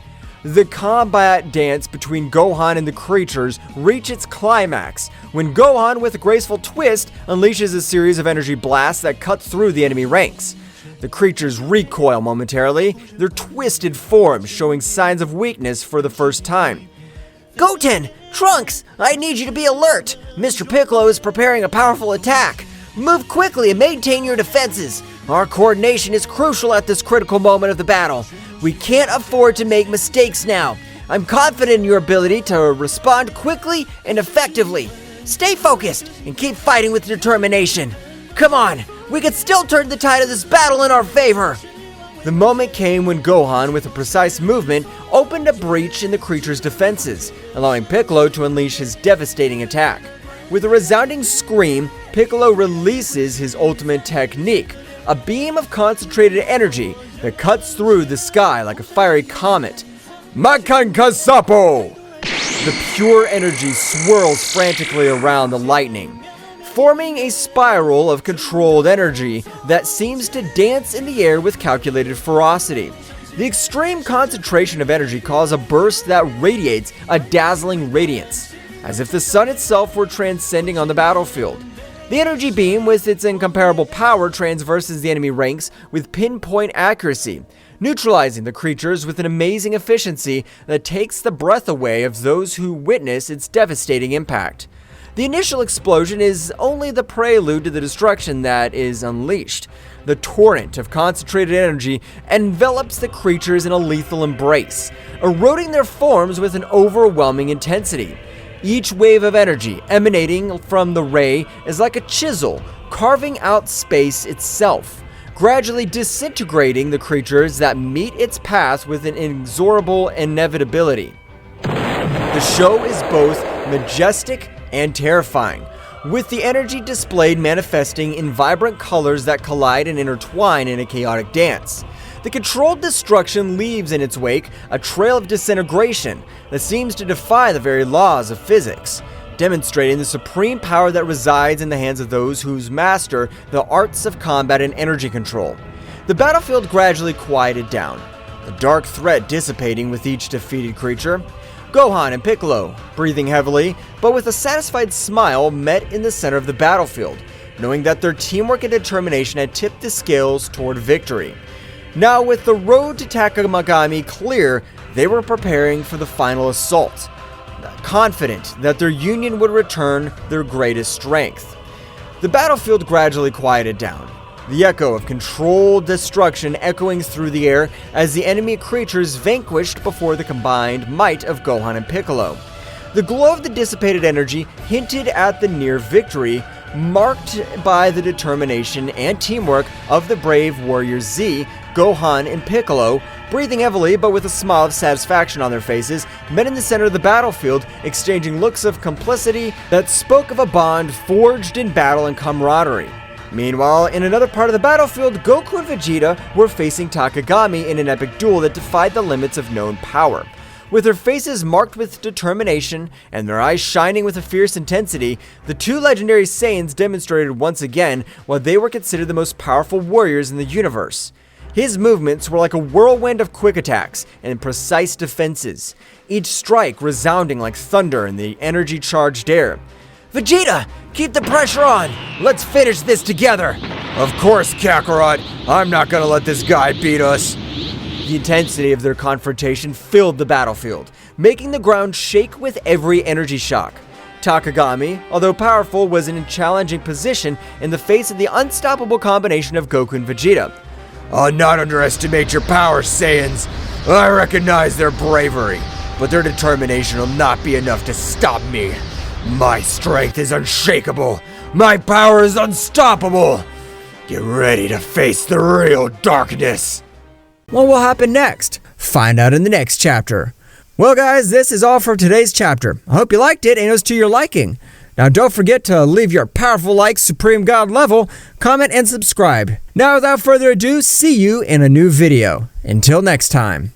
The combat dance between Gohan and the creatures reach its climax when Gohan, with a graceful twist, unleashes a series of energy blasts that cut through the enemy ranks. The creatures recoil momentarily, their twisted forms showing signs of weakness for the first time. Goten! Trunks! I need you to be alert! Mr. Piccolo is preparing a powerful attack! Move quickly and maintain your defenses! Our coordination is crucial at this critical moment of the battle. We can't afford to make mistakes now. I'm confident in your ability to respond quickly and effectively. Stay focused and keep fighting with determination. Come on, we can still turn the tide of this battle in our favor. The moment came when Gohan, with a precise movement, opened a breach in the creature's defenses, allowing Piccolo to unleash his devastating attack. With a resounding scream, Piccolo releases his ultimate technique, a beam of concentrated energy that cuts through the sky like a fiery comet. Makankasapo! The pure energy swirls frantically around the lightning, forming a spiral of controlled energy that seems to dance in the air with calculated ferocity. The extreme concentration of energy causes a burst that radiates a dazzling radiance, as if the sun itself were transcending on the battlefield. The energy beam, with its incomparable power, transverses the enemy ranks with pinpoint accuracy, neutralizing the creatures with an amazing efficiency that takes the breath away of those who witness its devastating impact. The initial explosion is only the prelude to the destruction that is unleashed. The torrent of concentrated energy envelops the creatures in a lethal embrace, eroding their forms with an overwhelming intensity. Each wave of energy emanating from the ray is like a chisel, carving out space itself, gradually disintegrating the creatures that meet its path with an inexorable inevitability. The show is both majestic and terrifying, with the energy displayed manifesting in vibrant colors that collide and intertwine in a chaotic dance. The controlled destruction leaves in its wake a trail of disintegration that seems to defy the very laws of physics, demonstrating the supreme power that resides in the hands of those who master the arts of combat and energy control. The battlefield gradually quieted down, the dark threat dissipating with each defeated creature. Gohan and Piccolo, breathing heavily, but with a satisfied smile, met in the center of the battlefield, knowing that their teamwork and determination had tipped the scales toward victory. Now, with the road to Takamagami clear, they were preparing for the final assault, confident that their union would return their greatest strength. The battlefield gradually quieted down, the echo of controlled destruction echoing through the air as the enemy creatures vanquished before the combined might of Gohan and Piccolo. The glow of the dissipated energy hinted at the near victory, marked by the determination and teamwork of the brave warriors Z, Gohan, and Piccolo. Breathing heavily but with a smile of satisfaction on their faces, met in the center of the battlefield, exchanging looks of complicity that spoke of a bond forged in battle and camaraderie. Meanwhile, in another part of the battlefield, Goku and Vegeta were facing Takagami in an epic duel that defied the limits of known power. With their faces marked with determination and their eyes shining with a fierce intensity, the two legendary Saiyans demonstrated once again why they were considered the most powerful warriors in the universe. His movements were like a whirlwind of quick attacks and precise defenses, each strike resounding like thunder in the energy-charged air. Vegeta, keep the pressure on! Let's finish this together! Of course, Kakarot. I'm not gonna let this guy beat us. The intensity of their confrontation filled the battlefield, making the ground shake with every energy shock. Takagami, although powerful, was in a challenging position in the face of the unstoppable combination of Goku and Vegeta. I'll not underestimate your power, Saiyans. I recognize their bravery, but their determination will not be enough to stop me. My strength is unshakable. My power is unstoppable. Get ready to face the real darkness. What will happen next? Find out in the next chapter. Well guys, this is all for today's chapter. I hope you liked it and it was to your liking. Now don't forget to leave your powerful like Supreme God level, comment and subscribe. Now without further ado, see you in a new video. Until next time.